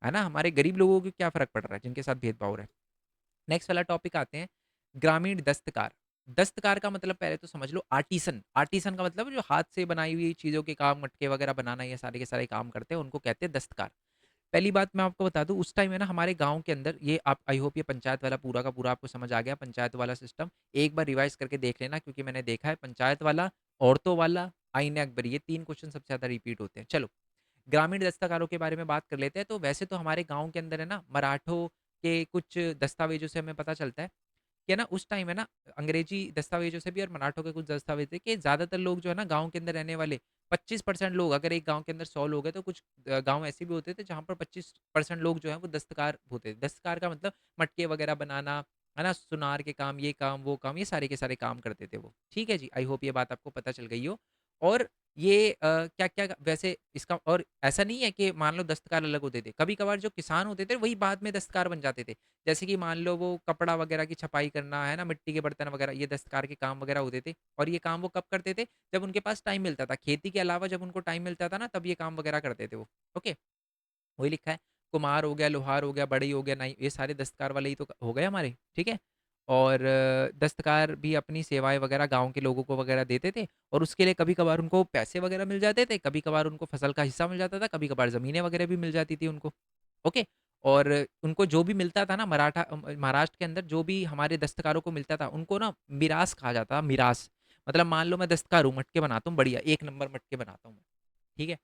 है ना? हमारे गरीब लोगों को क्या फ़र्क पड़ रहा है, जिनके साथ भेदभाव हो रहा है। नेक्स्ट वाला टॉपिक आते हैं, ग्रामीण दस्तकार। दस्तकार का मतलब पहले तो समझ लो आर्टिसन। आर्टिसन का मतलब जो हाथ से बनाई हुई चीज़ों के काम, मटके वगैरह बनाना, ये सारे के सारे काम करते हैं, उनको कहते हैं दस्तकार। पहली बात मैं आपको बता दूँ, उस टाइम है ना हमारे गाँव के अंदर, ये आप आई होप ये पंचायत वाला पूरा का पूरा आपको समझ आ गया, पंचायत वाला सिस्टम। एक बार रिवाइज़ करके देख लेना, क्योंकि मैंने देखा है पंचायत वाला, औरतों वाला, आईन अकबरी, ये 3 क्वेश्चन सबसे ज़्यादा रिपीट होते हैं। चलो, ग्रामीण दस्तकारों के बारे में बात कर लेते हैं। तो वैसे तो हमारे गाँव के अंदर है ना, मराठों के कुछ दस्तावेज़ों से हमें पता चलता है कि है ना, उस टाइम है ना, अंग्रेजी दस्तावेज़ों से भी और मराठों के कुछ दस्तावेज़ थे कि ज़्यादातर लोग जो है ना गाँव के अंदर रहने वाले 25% लोग, अगर एक गाँव के अंदर 100 लोग हैं, तो कुछ गाँव ऐसे भी होते थे जहाँ पर 25% लोग जो हैं वो दस्तकार होते थे। दस्तकार का मतलब मटके वगैरह बनाना, है ना? सुनार के काम, ये काम, वो काम, ये सारे के सारे काम करते थे वो। ठीक है जी, आई होप ये बात आपको पता चल गई हो। और ये क्या-क्या वैसे इसका और ऐसा नहीं है कि मान लो दस्तकार अलग होते थे। कभी-कभार जो किसान होते थे, वही बाद में दस्तकार बन जाते थे। जैसे कि मान लो वो कपड़ा वगैरह की छपाई करना, है ना? मिट्टी के बर्तन वगैरह, ये दस्तकार के काम वगैरह होते थे। और ये काम वो कब करते थे? जब उनके पास टाइम मिलता था। खेती के अलावा जब उनको टाइम मिलता था ना, तब ये काम वगैरह करते थे वो। ओके? वही लिखा है, कुम्हार हो गया, लोहार हो गया, बढ़ई हो गया, नाई, ये सारे दस्तकार वाले ही तो हो गए हमारे, ठीक है? और दस्तकार भी अपनी सेवाएँ वगैरह गाँव के लोगों को वगैरह देते थे और उसके लिए कभी-कभार उनको पैसे वगैरह मिल जाते थे, कभी-कभार उनको फसल का हिस्सा मिल जाता था, कभी-कभार ज़मीनें वगैरह भी मिल जाती थी उनको, ओके? और उनको जो भी मिलता था ना महाराष्ट्र के अंदर जो भी हमारे दस्तकारों को मिलता था, उनको ना मिरास कहा जाता था, मिरास। मतलब मान लो मैं दस्तकार हूँ, मटके बनाता हूँ बढ़िया, 1 नंबर मटके बनाता हूँ मैं, ठीक है?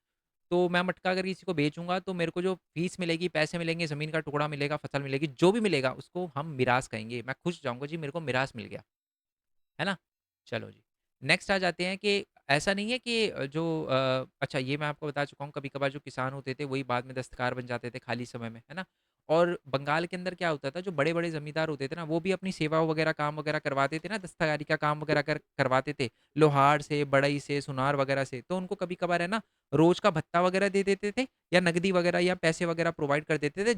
तो मैं मटका अगर किसी को बेचूँगा तो मेरे को जो फ़ीस मिलेगी, पैसे मिलेंगे, ज़मीन का टुकड़ा मिलेगा, फसल मिलेगी, जो भी मिलेगा उसको हम मिरास कहेंगे। मैं खुश जाऊँगा जी मेरे को मिरास मिल गया। है ना? चलो जी। नेक्स्ट आ जाते हैं कि ऐसा नहीं है कि अच्छा ये मैं आपको बता चुका हूँ कभी-कभार जो किसान होते थे वही बाद में दस्तकार बन जाते थे खाली समय में, है ना? और बंगाल के अंदर क्या होता था जो बड़े-बड़े ज़मींदार होते थे ना वो भी अपनी सेवा वगैरह काम वगैरह करवाते थे ना दस्तकारी का काम वगैरह करवाते थे। लोहार से, बढ़ई से, सुनार वगैरह से। तो उनको कभी-कभार है ना रोज़ का भत्ता वगैरह दे देते थे या नकदी वगैरह या पैसे वगैरह प्रोवाइड कर देते थे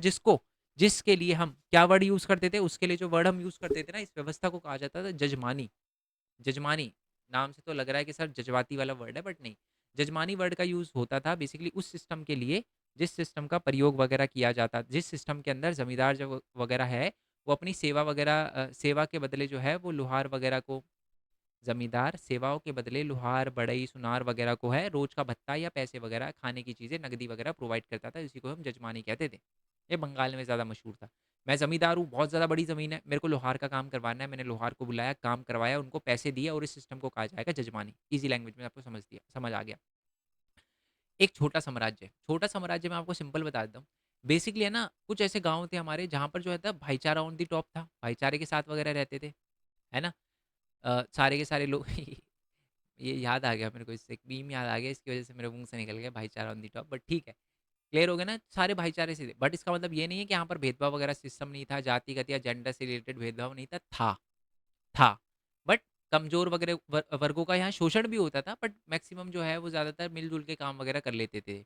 जिसके लिए हम क्या वर्ड यूज़ करते थे? उसके लिए जो वर्ड हम यूज़ करते थे ना इस व्यवस्था को कहा जाता था जजमानी। जजमानी, नाम से तो लग रहा है कि सर जज़्बाती वाला वर्ड है बट नहीं। जजमानी वर्ड का यूज़ होता था बेसिकली उस सिस्टम के लिए, जिस सिस्टम का प्रयोग वगैरह किया जाता जिस सिस्टम के अंदर ज़मींदार जो वगैरह है, वो अपनी सेवा वगैरह सेवा के बदले जो है वो लोहार वगैरह को ज़मींदार सेवाओं के बदले लोहार, बढ़ई, सुनार वगैरह को है रोज़ का भत्ता या पैसे वगैरह, खाने की चीज़ें, नकदी वगैरह प्रोवाइड करता था, इसी को हम जजमानी कहते थे। ये बंगाल में ज़्यादा मशहूर था। मैं ज़मींदार हूँ, बहुत ज़्यादा बड़ी ज़मीन है, मेरे को लोहार का काम करवाना है, मैंने लोहार को बुलाया, काम करवाया, उनको पैसे दिए और इस सिस्टम को कहा जाएगा जजमानी। ईज़ी लैंग्वेज में आपको समझ आ गया। एक छोटा साम्राज्य मैं आपको सिंपल बता देता हूँ। बेसिकली है ना, कुछ ऐसे गाँव थे हमारे जहाँ पर जो है था भाईचारा ऑन द टॉप था, भाईचारे के साथ वगैरह रहते थे, है ना? सारे के सारे लोग ये याद आ गया मेरे को इससे एक मीम याद आ गया इसकी वज़ह से मेरे मुँह से निकल गया भाईचारा ऑन द टॉप बट ठीक है। क्लियर हो गया ना? सारे भाईचारे से थे। बट इसका मतलब ये नहीं है कि यहाँ पर भेदभाव वगैरह सिस्टम नहीं था, जातिगत या जेंडर से रिलेटेड भेदभाव नहीं था, था। बट कमज़ोर वगैरह वर्गों का यहाँ शोषण भी होता था बट मैक्सिमम जो है वो ज़्यादातर मिल-जुल के काम वगैरह कर लेते थे।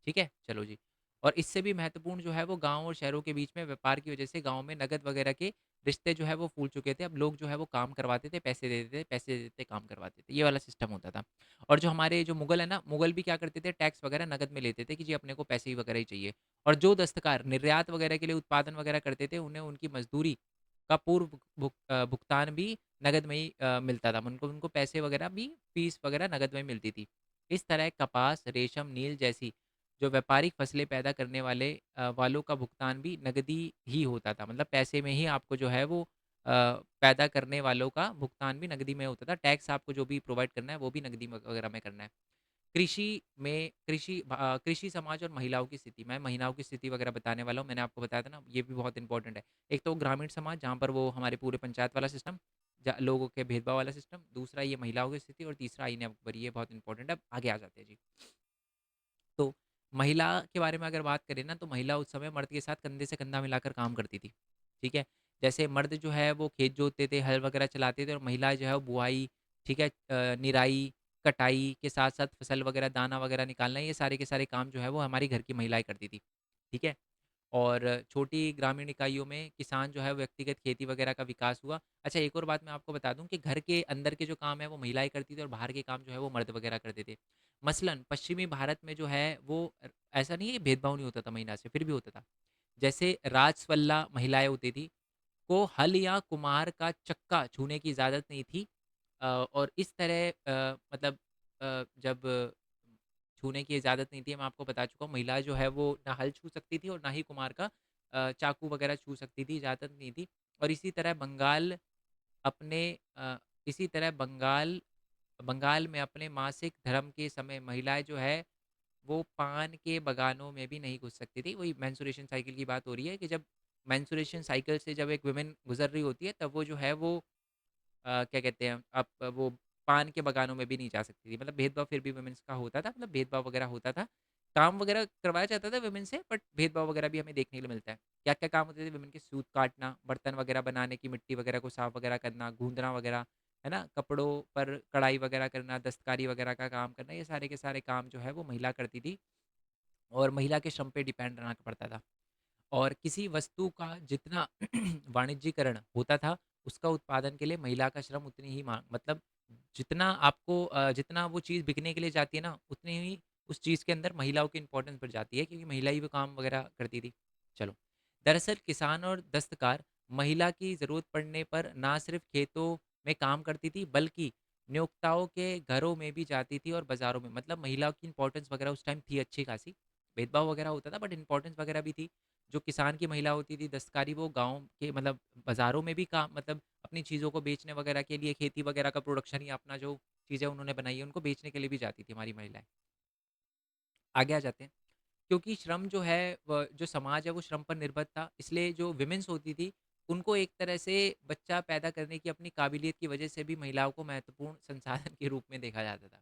ठीक है? चलो जी। और इससे भी महत्वपूर्ण जो है वो गाँव और शहरों के बीच में व्यापार की वजह से गाँव में नकद वगैरह के रिश्ते जो है वो फूल चुके थे। अब लोग जो है वो काम करवाते थे, पैसे देते थे, पैसे देते काम करवाते थे। ये वाला सिस्टम होता था। और जो हमारे जो मुगल है ना, मुगल भी क्या करते थे टैक्स वगैरह नकद में लेते थे कि जी अपने को पैसे ही वगैरह ही चाहिए। और जो दस्तकार निर्यात वगैरह के लिए उत्पादन वगैरह करते थे, उन्हें उनकी मज़दूरी का पूर्व भुगतान भी नकद में ही मिलता था। उनको उनको पैसे वगैरह भी फ़ीस वगैरह नकद में मिलती थी। इस तरह कपास, रेशम, नील जैसी जो व्यापारिक फसलें पैदा करने वालों का भुगतान भी नकदी ही होता था। मतलब पैसे में ही आपको जो है वो पैदा करने वालों का भुगतान भी नकदी में होता था। टैक्स आपको जो भी प्रोवाइड करना है, वो भी नकदी वगैरह में करना है। कृषि समाज और महिलाओं की स्थिति, मैं महिलाओं की स्थिति वगैरह बताने वाला हूँ। मैंने आपको बताया था ना, ये भी बहुत इंपॉर्टेंट है। एक तो ग्रामीण समाज जहाँ पर वो हमारे पूरे पंचायत वाला सिस्टम, लोगों के भेदभाव वाला सिस्टम, दूसरा ये महिलाओं की स्थिति और तीसरा आईने अकबरी, ये बहुत इंपॉर्टेंट है। अब आगे आ जाते हैं जी। तो महिला के बारे में अगर बात करें ना, तो महिला उस समय मर्द के साथ कंधे से कंधा मिलाकर काम करती थी, ठीक है? जैसे मर्द जो है वो खेत जोतते थे, हल वगैरह चलाते थे और महिला जो है वो बुआई, ठीक है? निराई, कटाई के साथ-साथ फसल वगैरह, दाना वगैरह निकालना, ये सारे के सारे काम जो है वो हमारी घर की महिलाएँ करती थी, ठीक है? और छोटी ग्रामीण इकाइयों में किसान जो है वो व्यक्तिगत खेती वगैरह का विकास हुआ। अच्छा एक और बात मैं आपको बता दूँ कि घर के अंदर के जो काम है वो महिलाएँ करती थी और बाहर के काम जो है वो मर्द वगैरह करते थे। मसलन पश्चिमी भारत में जो है वो ऐसा नहीं है कि भेदभाव नहीं होता था महिला से, फिर भी होता था। जैसे राजसवल्ला महिलाएँ होती थी, को हल या कुम्हार का चक्का छूने की इजाज़त नहीं थी। और इस तरह मतलब जब छूने की इजाज़त नहीं थी, मैं आपको बता चुका हूँ, महिलाएँ जो है वो ना हल छू सकती थी और ना ही कुम्हार का चाकू वगैरह छू सकती थी, इजाज़त नहीं थी। और अपने अ, इसी तरह बंगाल में अपने मासिक धर्म के समय महिलाएँ जो है, वो पान के बागानों में भी नहीं घुस सकती थी। वही मेंस्ट्रुएशन साइकिल की बात हो रही है कि जब मेंस्ट्रुएशन साइकिल से जब एक वुमन गुज़र रही होती है, तब वो जो है वो क्या कहते हैं आप वो पान के बागानों में भी नहीं जा सकती थी। मतलब भेदभाव फिर भी वुमेन्स का होता था, मतलब भेदभाव वगैरह होता था। काम वगैरह करवाया जाता था वुमेन से, बट भेदभाव वगैरह भी हमें देखने को मिलता है। क्या-क्या काम होते थे वुमेन के? सूत काटना, बर्तन वगैरह बनाने की, मिट्टी वगैरह को साफ वगैरह करना, गूँथना वगैरह, है ना? कपड़ों पर कढ़ाई वगैरह करना, दस्तकारी वगैरह का काम करना, ये सारे के सारे काम जो है वो महिला करती थी और महिला के श्रम पे डिपेंड रहना पड़ता था। और किसी वस्तु का जितना वाणिज्यीकरण होता था, उसका उत्पादन के लिए महिला का श्रम उतनी ही माँग, मतलब जितना आपको जितना वो चीज़ बिकने के लिए जाती है ना, उतनी ही उस चीज़ के अंदर महिलाओं की इम्पोर्टेंस बढ़ जाती है, क्योंकि महिला ही वो काम वगैरह करती थी। चलो, दरअसल किसान और दस्तकार महिला की ज़रूरत पड़ने पर ना सिर्फ खेतों में काम करती थी, बल्कि नियोक्ताओं के घरों में भी जाती थी और बाज़ारों में, मतलब महिलाओं की इम्पोर्टेंस वगैरह उस टाइम थी अच्छी खासी। भेदभाव वगैरह होता था, बट इम्पोर्टेंस वगैरह भी थी। जो किसान की महिला होती थी, दस्तकारी, वो गाँव के मतलब बाज़ारों में भी काम, मतलब अपनी चीज़ों को बेचने वगैरह के लिए, खेती वगैरह का प्रोडक्शन या अपना जो चीज़ें उन्होंने बनाई है, उनको बेचने के लिए भी जाती थी हमारी महिलाएँ। आगे आ जाते हैं। क्योंकि श्रम जो है, जो समाज है वो श्रम पर निर्भर था, इसलिए जो विमेन्स होती थी, उनको एक तरह से बच्चा पैदा करने की अपनी काबिलियत की वजह से भी महिलाओं को महत्वपूर्ण संसाधन के रूप में देखा जाता था।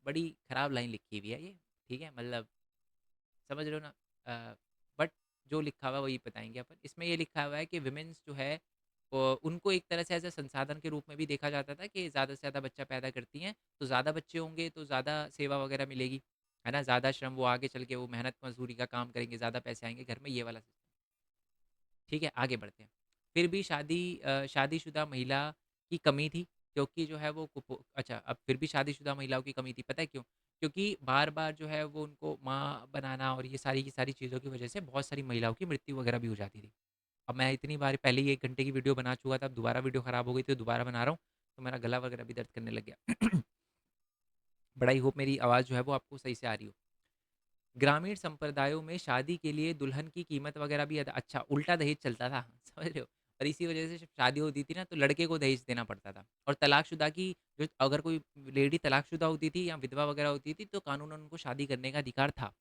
बड़ी खराब लाइन लिखी हुई है ये, ठीक है? मतलब समझ रहे हो ना? बट जो लिखा हुआ है वही बताएँगे अपन। इसमें ये लिखा हुआ है कि विमेन्स जो है, उनको एक तरह से एज़ अ संसाधन के रूप में भी देखा जाता था कि ज़्यादा से ज़्यादा बच्चा पैदा करती हैं, तो ज़्यादा बच्चे होंगे तो ज़्यादा सेवा वगैरह मिलेगी, है ना? ज़्यादा श्रम वो आगे चल के वो मेहनत मज़दूरी का काम करेंगे, ज़्यादा पैसे आएँगे घर में, ये वाला सिस्टम। ठीक है, आगे बढ़ते हैं। फिर भी शादीशुदा महिला की कमी थी, क्योंकि जो है वो अच्छा, अब फिर भी शादीशुदा महिलाओं की कमी थी, पता है क्यों? क्योंकि बार-बार जो है वो उनको माँ बनाना और ये सारी की सारी चीज़ों की वजह से बहुत सारी महिलाओं की मृत्यु वगैरह भी हो जाती थी। अब मैं इतनी बार पहले ही 1 घंटे की वीडियो बना चुका था, अब दोबारा वीडियो खराब हो गई तो दोबारा बना रहा हूँ, तो मेरा गला वगैरह भी दर्द करने लग गया। बड़ा ही होप मेरी आवाज़ जो है वो आपको सही से आ रही हो। ग्रामीण संप्रदायों में शादी के लिए दुल्हन की कीमत वगैरह भी अच्छा उल्टा दहेज चलता था, समझ रहे हो? और इसी वजह से जब शादी होती थी ना, तो लड़के को दहेज देना पड़ता था। और तलाकशुदा की जो, अगर कोई लेडी तलाकशुदा होती थी या विधवा वगैरह होती थी, तो कानूनन उनको शादी करने का अधिकार था,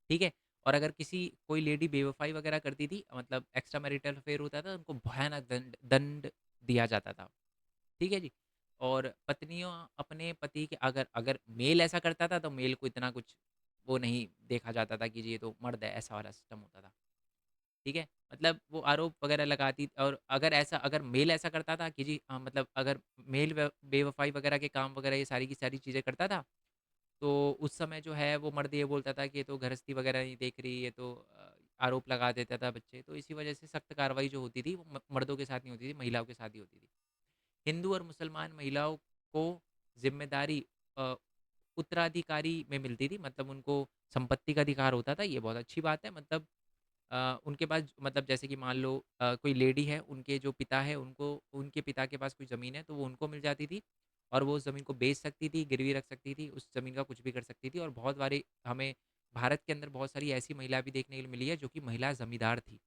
ठीक है? और अगर किसी कोई लेडी बेवफ़ाई वगैरह करती थी, मतलब एक्स्ट्रा मैरिटल अफ़ेयर होता था, उनको भयानक दंड दंड दिया जाता था, ठीक है जी? और पत्नियाँ अपने पति के, अगर अगर मेल ऐसा करता था, तो मेल को इतना कुछ वो नहीं देखा जाता था कि जी ये तो मर्द है, ऐसा वाला सिस्टम होता था, ठीक है? मतलब वो आरोप वगैरह लगाती, और अगर मेल ऐसा करता था कि जी मतलब अगर मेल बेवफ़ाई वगैरह के काम वगैरह ये सारी की सारी चीज़ें करता था, तो उस समय जो है वो मर्द ये बोलता था कि ये तो गृहस्थी वगैरह नहीं देख रही, ये तो आरोप लगा देता था बच्चे, तो इसी वजह से सख्त कार्रवाई जो होती थी वो मर्दों के साथ नहीं होती थी, महिलाओं के साथ ही होती थी। हिंदू और मुसलमान महिलाओं को ज़िम्मेदारी अ, उत्तराधिकारी में मिलती थी, मतलब उनको संपत्ति का अधिकार होता था, ये बहुत अच्छी बात है। मतलब उनके पास, मतलब जैसे कि मान लो कोई लेडी है, उनके जो पिता है, उनको उनके पिता के पास कोई ज़मीन है, तो वो उनको मिल जाती थी और वो उस ज़मीन को बेच सकती थी, गिरवी रख सकती थी, उस ज़मीन का कुछ भी कर सकती थी। और बहुत बारी हमें भारत के अंदर बहुत सारी ऐसी महिला भी देखने को मिली है, जो कि महिला ज़मींदार थी।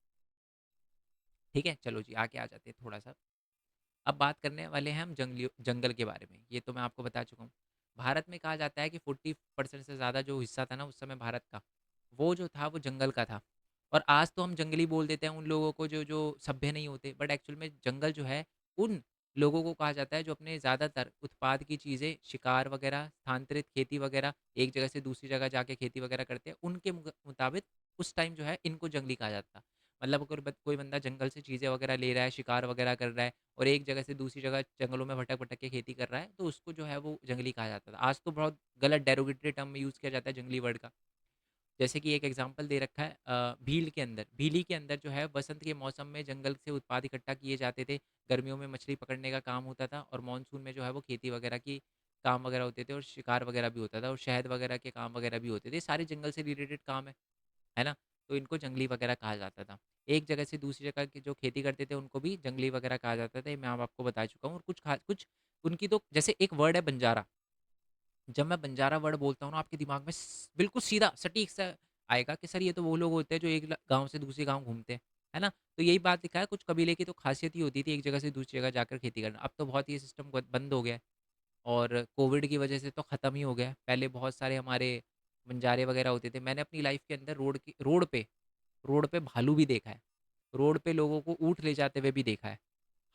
ठीक है? चलो जी, आगे आ जाते हैं थोड़ा-सा। अब बात करने वाले हैं हम जंगल के बारे में। ये तो मैं आपको बता चुका हूँ। भारत में कहा जाता है कि 40% से ज़्यादा जो हिस्सा था ना उस समय भारत का, वो जो था वो जंगल का था। और आज तो हम जंगली बोल देते हैं उन लोगों को जो जो सभ्य नहीं होते, बट एक्चुअल में जंगल जो है, उन लोगों को कहा जाता है जो अपने ज़्यादातर उत्पाद की चीज़ें, शिकार वगैरह, स्थानांतरित खेती वगैरह, एक जगह से दूसरी जगह जाके खेती वगैरह करते हैं, उनके मुताबिक उस टाइम जो है इनको जंगली कहा जाता था। मतलब अगर कोई बंदा जंगल से चीज़ें वगैरह ले रहा है, शिकार वगैरह कर रहा है और एक जगह से दूसरी जगह जंगलों में भटक-भटक के खेती कर रहा है, तो उसको जो है वो जंगली कहा जाता था। आज तो बहुत गलत डेरोगेटरी टर्म में यूज़ किया जाता है जंगली वर्ड का। जैसे कि एक एग्ज़ाम्पल दे रखा है भीली के अंदर जो है बसंत के मौसम में जंगल से उत्पाद इकट्ठा किए जाते थे। गर्मियों में मछली पकड़ने का काम होता था और मानसून में जो है वो खेती वगैरह की काम वगैरह होते थे और शिकार वगैरह भी होता था और शहद वगैरह के काम वगैरह भी होते थे। सारे जंगल से रिलेटेड काम है ना? तो इनको जंगली वगैरह कहा जाता था। एक जगह से दूसरी जगह की जो खेती करते थे उनको भी जंगली वगैरह कहा जाता था। ये मैं अब आपको बता चुका हूँ और कुछ उनकी तो जैसे एक वर्ड है बंजारा। जब मैं बंजारा वर्ड बोलता हूँ ना आपके दिमाग में बिल्कुल सीधा सटीक सा आएगा कि सर ये तो वो लोग होते हैं जो एक गांव से दूसरे गांव घूमते हैं, है ना? तो यही बात लिखा है, कुछ कबीले की तो खासियत ही होती थी एक जगह से दूसरी जगह जाकर खेती करना। अब तो बहुत ही सिस्टम बंद हो गया है और कोविड की वजह से तो ख़त्म ही हो गया है। पहले बहुत सारे हमारे बंजारे वगैरह होते थे। मैंने अपनी लाइफ के अंदर रोड पे भालू भी देखा है। रोड पे लोगों को ऊँट ले जाते हुए भी देखा है।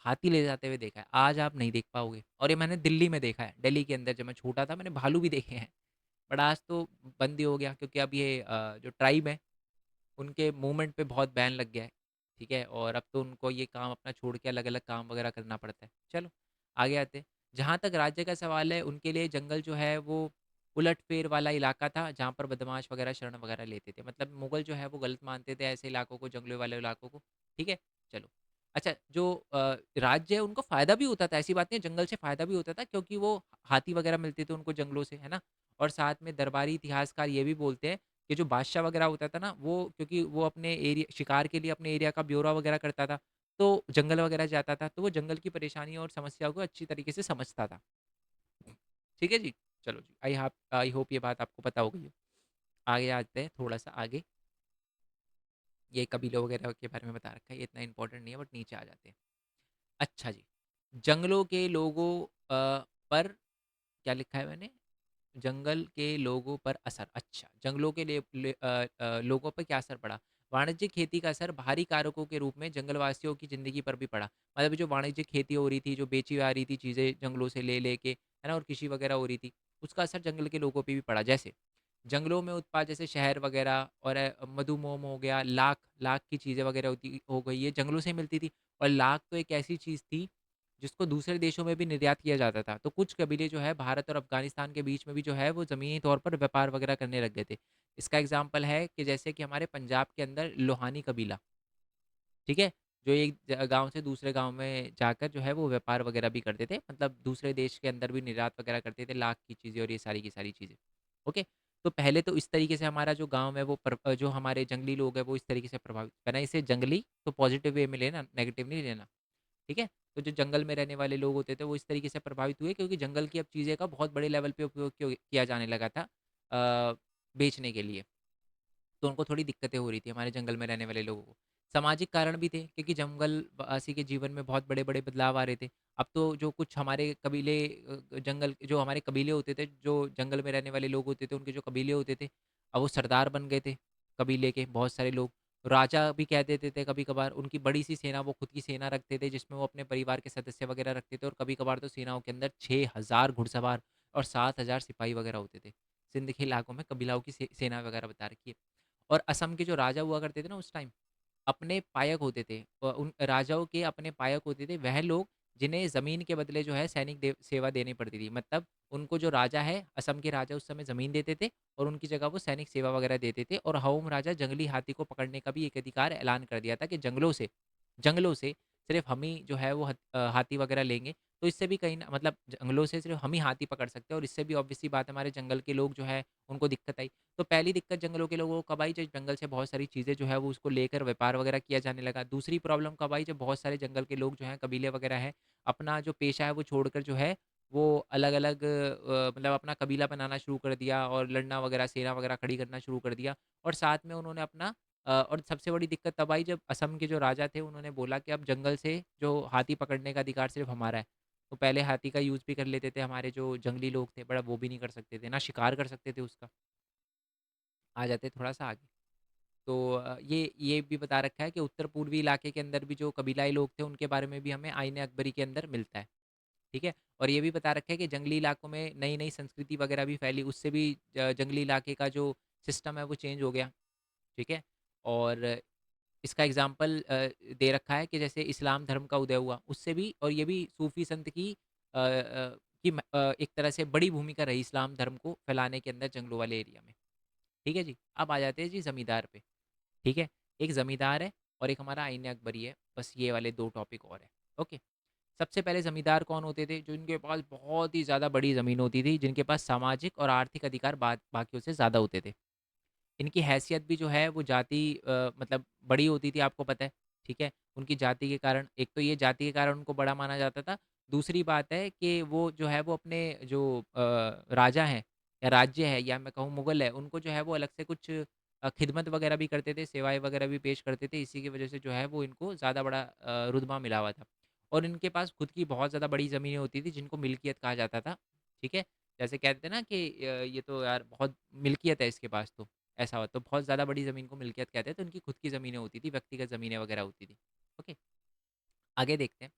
हाथी ले जाते हुए देखा है। आज आप नहीं देख पाओगे और ये मैंने दिल्ली में देखा है। दिल्ली के अंदर जब मैं छोटा था मैंने भालू भी देखे हैं। बट आज तो बंद ही हो गया क्योंकि अब ये जो ट्राइब है उनके मूवमेंट पे बहुत बैन लग गया है, ठीक है? और अब तो उनको ये काम अपना छोड़ के अलग-अलग काम वगैरह करना पड़ता है। चलो, आगे आते हैं। जहाँ तक राज्य का सवाल है, उनके लिए जंगल जो है वो उलट-फेर वाला इलाका था, जहाँ पर बदमाश वगैरह शरण वगैरह लेते थे। मतलब मुगल जो है वो गलत मानते थे ऐसे इलाकों को, जंगलों वाले इलाकों को, ठीक है? चलो। अच्छा, जो राज्य है उनको फ़ायदा भी होता था, ऐसी बात नहीं है, जंगल से फ़ायदा भी होता था क्योंकि वो हाथी वगैरह मिलते थे उनको जंगलों से, है ना? और साथ में दरबारी इतिहासकार ये भी बोलते हैं कि जो बादशाह वगैरह होता था ना, वो क्योंकि वो अपने एरिया शिकार के लिए अपने एरिया का ब्यौरा वगैरह करता था, तो जंगल वगैरह जाता था, तो वो जंगल की परेशानियों और समस्याओं को अच्छी तरीके से समझता था। ठीक है जी? चलो जी, आई होप ये बात आपको पता हो गई हो। आगे आते हैं थोड़ा-सा आगे, ये कबीलों वगैरह के बारे में बता रखा है, ये इतना इम्पोर्टेंट नहीं है बट नीचे आ जाते हैं। अच्छा जी, जंगलों के लोगों पर क्या लिखा है मैंने? जंगल के लोगों पर असर, अच्छा, जंगलों के लोगों पर क्या असर पड़ा? वाणिज्यिक खेती का असर बाहरी कारकों के रूप में जंगलवासियों की ज़िंदगी पर भी पड़ा। मतलब जो वाणिज्यिक खेती हो रही थी, जो बेची आ रही थी चीज़ें जंगलों से ले के, है ना? और कृषि वगैरह हो रही थी, उसका असर जंगल के लोगों पे भी पड़ा। जैसे जंगलों में उत्पाद जैसे शहर वगैरह और मधुमोम हो गया, लाख लाख की चीज़ें वगैरह होती हो गई, ये जंगलों से ही मिलती थी। और लाख तो एक ऐसी चीज़ थी जिसको दूसरे देशों में भी निर्यात किया जाता था। तो कुछ कबीले जो है भारत और अफ़गानिस्तान के बीच में भी जो है वो ज़मीनी तौर पर व्यापार वगैरह करने लग गए थे। इसका एग्ज़ाम्पल है कि जैसे कि हमारे पंजाब के अंदर लोहानी कबीला, ठीक है? जो एक गाँव से दूसरे गाँव में जाकर जो है वो व्यापार वगैरह भी करते थे। मतलब दूसरे देश के अंदर भी निर्यात वगैरह करते थे, लाख की चीज़ें और ये सारी की सारी चीज़ें। ओके? तो पहले तो इस तरीके से हमारा जो गाँव है वो जो हमारे जंगली लोग हैं वो इस तरीके से प्रभावित, मैंने इसे जंगली तो पॉज़िटिव वे में लेना, नेगेटिव नहीं लेना। ठीक है? तो जो जंगल में रहने वाले लोग होते थे, वो इस तरीके से प्रभावित हुए क्योंकि जंगल की अब चीज़ें का बहुत बड़े लेवल पे उपयोग किया जाने लगा था बेचने के लिए। तो उनको थोड़ी दिक्कतें हो रही थी, हमारे जंगल में रहने वाले लोगों को। सामाजिक कारण भी थे क्योंकि जंगलवासी के जीवन में बहुत बड़े-बड़े बदलाव आ रहे थे। अब तो जो कुछ हमारे कबीले जो हमारे कबीले होते थे, जो जंगल में रहने वाले लोग होते थे, उनके जो कबीले होते थे, अब वो सरदार बन गए थे, कबीले के बहुत सारे लोग। राजा भी कह देते थे कभी-कभार, उनकी बड़ी-सी सेना, वो खुद की सेना रखते थे जिसमें वो अपने परिवार के सदस्य वगैरह रखते थे और कभी-कभार तो सेनाओं के अंदर 6000 घुड़सवार और 7000 सिपाही वगैरह होते थे। सिंध के इलाकों में कबीलाओं की सेना वगैरह बता रखी है। और असम के जो राजा हुआ करते थे ना उस टाइम, अपने पायक होते थे। उन राजाओं के अपने पायक होते थे, वह लोग जिन्हें ज़मीन के बदले जो है सैनिक सेवा देनी पड़ती थी। मतलब उनको जो राजा है, असम के राजा उस समय ज़मीन देते थे और उनकी जगह वो सैनिक सेवा वगैरह देते थे। और अहोम राजा जंगली हाथी को पकड़ने का भी एक अधिकार ऐलान कर दिया था कि जंगलों से सिर्फ़ हम ही जो है वो हाथी वगैरह लेंगे। तो इससे भी कहीं न मतलब जंगलों से सिर्फ़ हम ही हाथी पकड़ सकते हैं और इससे भी ऑब्वियस सी बात है हमारे जंगल के लोग जो है उनको दिक्कत आई। तो पहली दिक्कत जंगलों के लोगों को कब आई? जब जंगल से बहुत सारी चीज़ें जो है वो उसको लेकर व्यापार वगैरह किया जाने लगा। दूसरी प्रॉब्लम कब आई? जब बहुत सारे जंगल के लोग जो हैं, कबीले वगैरह हैं, अपना जो पेशा है वो छोड़कर जो है वो अलग-अलग मतलब अपना कबीला बनाना शुरू कर दिया और लड़ना वगैरह, सेना वगैरह खड़ी करना शुरू कर दिया। और साथ में उन्होंने अपना और सबसे बड़ी दिक्कत तब आई जब असम के जो राजा थे उन्होंने बोला कि अब जंगल से जो हाथी पकड़ने का अधिकार सिर्फ़ हमारा है। तो पहले हाथी का यूज़ भी कर लेते थे हमारे जो जंगली लोग थे, बट अब वो भी नहीं कर सकते थे, ना शिकार कर सकते थे उसका। आ जाते हैं थोड़ा-सा आगे। तो ये भी बता रखा है कि उत्तर-पूर्वी इलाके के अंदर भी जो कबीलाई लोग थे, उनके बारे में भी हमें आईन अकबरी के अंदर मिलता है, ठीक है? और ये भी बता रखा है कि जंगली इलाकों में नई-नई संस्कृति वगैरह भी फैली, उससे भी जंगली इलाके का जो सिस्टम है, वो चेंज हो गया, ठीक है? और इसका एग्ज़ाम्पल दे रखा है कि जैसे इस्लाम धर्म का उदय हुआ, उससे भी, और ये भी सूफ़ी संत एक तरह से बड़ी भूमिका रही इस्लाम धर्म को फैलाने के अंदर जंगलों वाले एरिया में, ठीक है जी? अब आ जाते हैं जी ज़मींदार पे। ठीक है? एक ज़मींदार है और एक हमारा आईन अकबरी है, बस ये वाले 2 टॉपिक और हैं, ओके? सबसे पहले ज़मींदार कौन होते थे? जिनके पास बहुत ही ज़्यादा बड़ी ज़मीन होती थी, जिनके पास सामाजिक और आर्थिक अधिकार बाकियों से ज़्यादा होते थे। इनकी हैसियत भी जो है वो मतलब बड़ी होती थी, आपको पता है, ठीक है? उनकी जाति के कारण, एक तो ये जाति के कारण उनको बड़ा माना जाता था, दूसरी बात है कि वो जो है वो अपने जो राजा हैं या राज्य है या मैं कहूँ मुगल है, उनको जो है वो अलग से कुछ खिदमत वगैरह भी करते थे, सेवाएँ वगैरह भी पेश करते थे, इसी की वजह से जो है वो इनको ज़्यादा बड़ा रुतबा मिला हुआ था। और इनके पास खुद की बहुत ज़्यादा बड़ी ज़मीनें होती थी, जिनको मिल्कियत कहा जाता था, ठीक है? जैसे कहते थे ना कि ये तो यार बहुत मिल्कियत है इसके पास तो। ऐसा हो तो बहुत ज़्यादा बड़ी ज़मीन को मिल्कियत कहते हैं, तो उनकी खुद की ज़मीनें होती थी, व्यक्तिगत ज़मीनें वगैरह होती थी। ओके, आगे देखते हैं।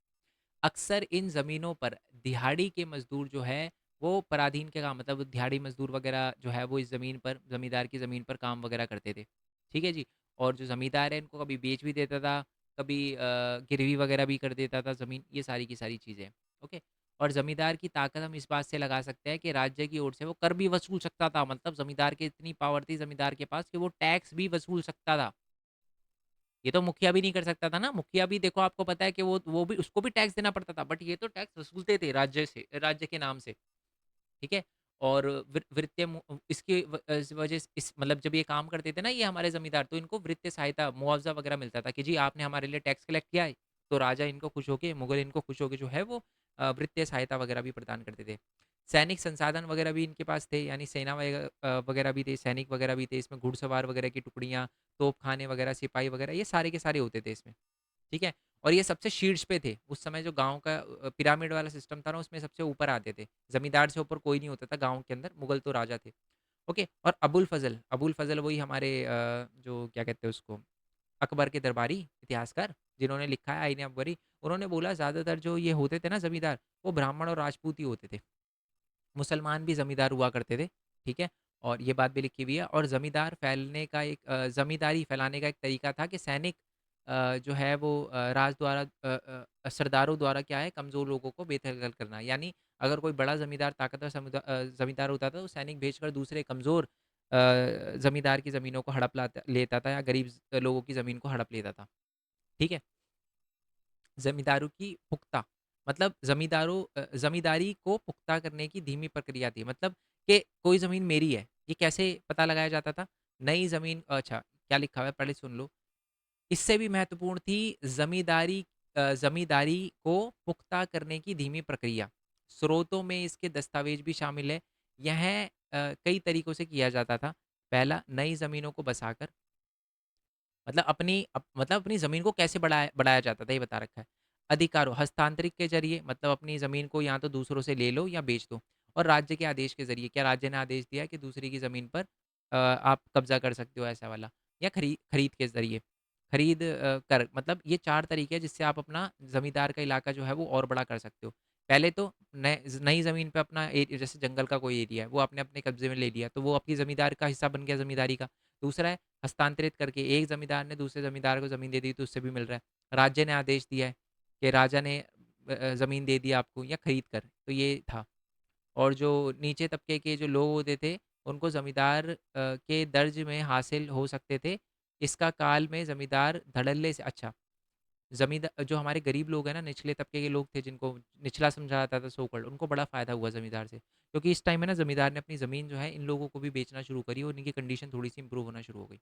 अक्सर इन ज़मीनों पर दिहाड़ी के मज़दूर जो है, वो पराधीन के काम मतलब दिहाड़ी मज़दूर वग़ैरह जो है वो इस ज़मीन पर ज़मींदार की ज़मीन पर काम वग़ैरह करते थे। ठीक है जी? और जो ज़मींदार है इनको कभी बेच भी देता था, कभी गिरवी वग़ैरह भी कर देता था ज़मीन, ये सारी की सारी चीज़ें। ओके? और ज़मींदार की ताकत हम इस बात से लगा सकते हैं कि राज्य की ओर से वो कर भी वसूल सकता था। मतलब ज़मींदार की इतनी पावर थी ज़मींदार के पास कि वो टैक्स भी वसूल सकता था। ये तो मुखिया भी नहीं कर सकता था ना, मुखिया भी देखो आपको पता है कि वो भी उसको भी टैक्स देना पड़ता था, बट ये तो टैक्स वसूलते थे राज्य के नाम से, ठीक है? और वित्तीय इसकी इस वजह से इस मतलब जब ये काम करते थे ना ये हमारे ज़मींदार, तो इनको वित्तीय सहायता, मुआवज़ा वगैरह मिलता था कि जी आपने हमारे लिए टैक्स कलेक्ट किया है, तो राजा इनको खुश होके, मुगल इनको खुश होके जो है वो वित्तीय सहायता वगैरह भी प्रदान करते थे। सैनिक संसाधन वगैरह भी इनके पास थे, यानी सेना वगैरह भी थे, सैनिक वगैरह भी थे, इसमें घुड़सवार वगैरह की टुकड़ियाँ, तोपखाने वगैरह, सिपाही वगैरह, ये सारे के सारे होते थे इसमें। ठीक है? और ये सबसे शीर्ष पे थे। उस समय जो गाँव का पिरामिड वाला सिस्टम था ना, उसमें सबसे ऊपर आते थे। ज़मींदार से ऊपर कोई नहीं होता था गाँव के अंदर, मुगल तो राजा थे। ओके? और अबुल फ़ज़ल वही हमारे जो क्या कहते हैं उसको, अकबर के दरबारी इतिहासकार, जिन्होंने लिखा है आईन अकबरी, उन्होंने बोला ज़्यादातर जो ये होते थे ना ज़मींदार, वो ब्राह्मण और राजपूत ही होते थे। मुसलमान भी ज़मींदार हुआ करते थे, ठीक है? और ये बात भी लिखी हुई है और ज़मींदारी फैलाने का एक तरीका था कि सैनिक जो है वो सरदारों द्वारा क्या है कमज़ोर लोगों को बेदखल करना। यानी अगर कोई बड़ा ज़मींदार ताकतवर ज़मींदार होता था तो सैनिक भेजकर दूसरे कमज़ोर ज़मींदार की ज़मीनों को हड़प लाता लेता था या गरीब लोगों की ज़मीन को हड़प लेता था, ठीक है? ज़मींदारों की पुख्ता मतलब ज़मींदारी को पुख्ता करने की धीमी प्रक्रिया थी। मतलब कि कोई ज़मीन मेरी है, ये कैसे पता लगाया जाता था? नई ज़मीन अच्छा, क्या लिखा हुआ है पहले सुन लो। इससे भी महत्वपूर्ण थी ज़मींदारी को पुख्ता करने की धीमी प्रक्रिया। स्रोतों में इसके दस्तावेज़ भी शामिल है। यह कई तरीकों से किया जाता था। पहला, नई ज़मीनों को बसाकर मतलब अपनी ज़मीन को कैसे बढ़ाया बढ़ाया जाता था ये बता रखा है। अधिकारों हस्तांतरित के ज़रिए मतलब अपनी ज़मीन को या तो दूसरों से ले लो या बेच दो और राज्य के आदेश के ज़रिए क्या राज्य ने आदेश दिया कि दूसरे की ज़मीन पर आप कब्ज़ा कर सकते हो ऐसा वाला या खरीद के ज़रिए। कर मतलब ये 4 तरीके हैं जिससे आप अपना ज़मींदार का इलाका जो है वो और बड़ा कर सकते हो। पहले तो नई ज़मीन पे अपना जैसे जंगल का कोई एरिया है वो आपने अपने कब्ज़े में ले लिया तो वो आपकी ज़मींदार का हिस्सा बन गया ज़मींदारी का। दूसरा है हस्तांतरित करके एक ज़मींदार ने दूसरे ज़मींदार को ज़मीन दे दी तो उससे भी मिल रहा है। राज्य ने आदेश दिया है कि राजा ने ज़मीन दे दी आपको या खरीद कर, तो ये था। और जो नीचे तबके के जो लोग होते थे, उनको ज़मींदार के दर्ज में हासिल हो सकते थे। इसका काल में ज़मींदार धड़ल्ले से अच्छा, जो हमारे गरीब लोग हैं ना, निचले तबके के लोग थे जिनको निचला समझा जाता था सो कॉल्ड, उनको बड़ा फ़ायदा हुआ ज़मींदार से। क्योंकि इस टाइम में ना ज़मींदार ने अपनी ज़मीन जो है इन लोगों को भी बेचना शुरू करी और इनकी कंडीशन थोड़ी-सी इम्प्रूव होना शुरू हो गई।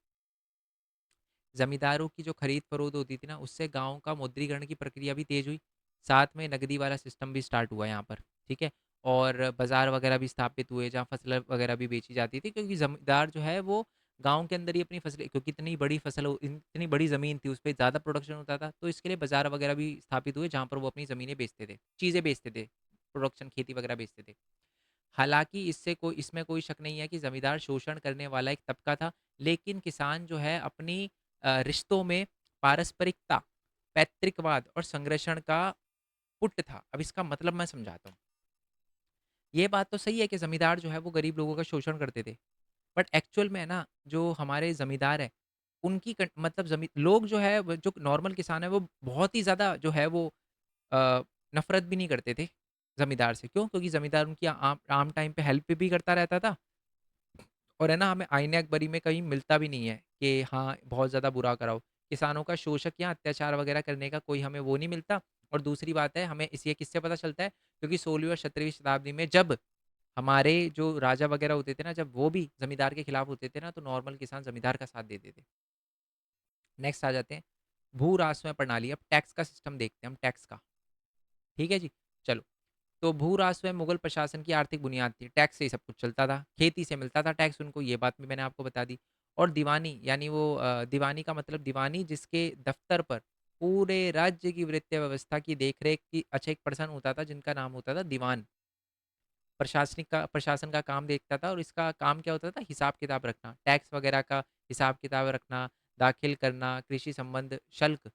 ज़मींदारों की जो खरीद-फरोख्त होती थी ना, उससे गाँव का मौद्रीकरण की प्रक्रिया भी तेज़ हुई। साथ में नकदी वाला सिस्टम भी स्टार्ट हुआ यहाँ पर, ठीक है? और बाज़ार वगैरह भी स्थापित हुए, जहाँ फसलें वगैरह भी बेची जाती थी क्योंकि ज़मींदार जो है वो गाँव के अंदर ही अपनी फसलें क्योंकि इतनी बड़ी ज़मीन थी, उसपे ज़्यादा प्रोडक्शन होता था, तो इसके लिए बाज़ार वगैरह भी स्थापित हुए, जहाँ पर वो अपनी ज़मीनें बेचते थे, चीज़ें बेचते थे, प्रोडक्शन खेती वगैरह बेचते थे। हालाँकि इसमें कोई शक नहीं है कि ज़मींदार शोषण करने वाला एक तबका था, लेकिन किसान जो है अपनी रिश्तों में पारस्परिकता, पैतृकवाद और संरक्षण का पुट था। अब इसका मतलब मैं समझाता हूँ। ये बात तो सही है कि ज़मींदार जो है वो गरीब लोगों का शोषण करते थे, बट एक्चुअल में ना जो हमारे ज़मींदार हैं, उनकी कन मतलब ज़मी लोग जो है वो जो नॉर्मल किसान है वो बहुत ही ज़्यादा जो है वो नफ़रत भी नहीं करते थे ज़मींदार से। क्यों? क्योंकि ज़मींदार उनकी आम आम टाइम पे हेल्प भी करता रहता था और है ना हमें आईने अकबरी में कहीं मिलता भी नहीं है कि हाँ, बहुत ज़्यादा बुरा करा हो। किसानों का शोषक या अत्याचार वगैरह करने का कोई हमें वो नहीं मिलता और दूसरी बात है हमें इस ये किससे पता चलता है क्योंकि 16वीं और 17वीं शताब्दी में जब हमारे जो राजा वगैरह होते थे ना, जब वो भी ज़मींदार के खिलाफ होते थे ना, तो नॉर्मल किसान ज़मींदार का साथ देते थे। नेक्स्ट आ जाते हैं भू राजस्व प्रणाली। अब टैक्स का सिस्टम देखते हैं हम टैक्स का, ठीक है जी? चलो। तो भू राजस्व मुगल प्रशासन की आर्थिक बुनियाद थी। टैक्स से ही सब कुछ चलता था। खेती से मिलता था टैक्स उनको, ये बात भी मैंने आपको बता दी। और दीवानी यानी वो दीवानी का मतलब दीवानी जिसके दफ्तर पर पूरे राज्य की वित्तीय व्यवस्था की देखरेख की अच्छा एक पर्सन होता था जिनका नाम होता था दीवान। प्रशासन का काम देखता था और इसका काम क्या होता था? हिसाब-किताब रखना, टैक्स वगैरह का हिसाब-किताब रखना, दाखिल करना, कृषि संबंध शुल्क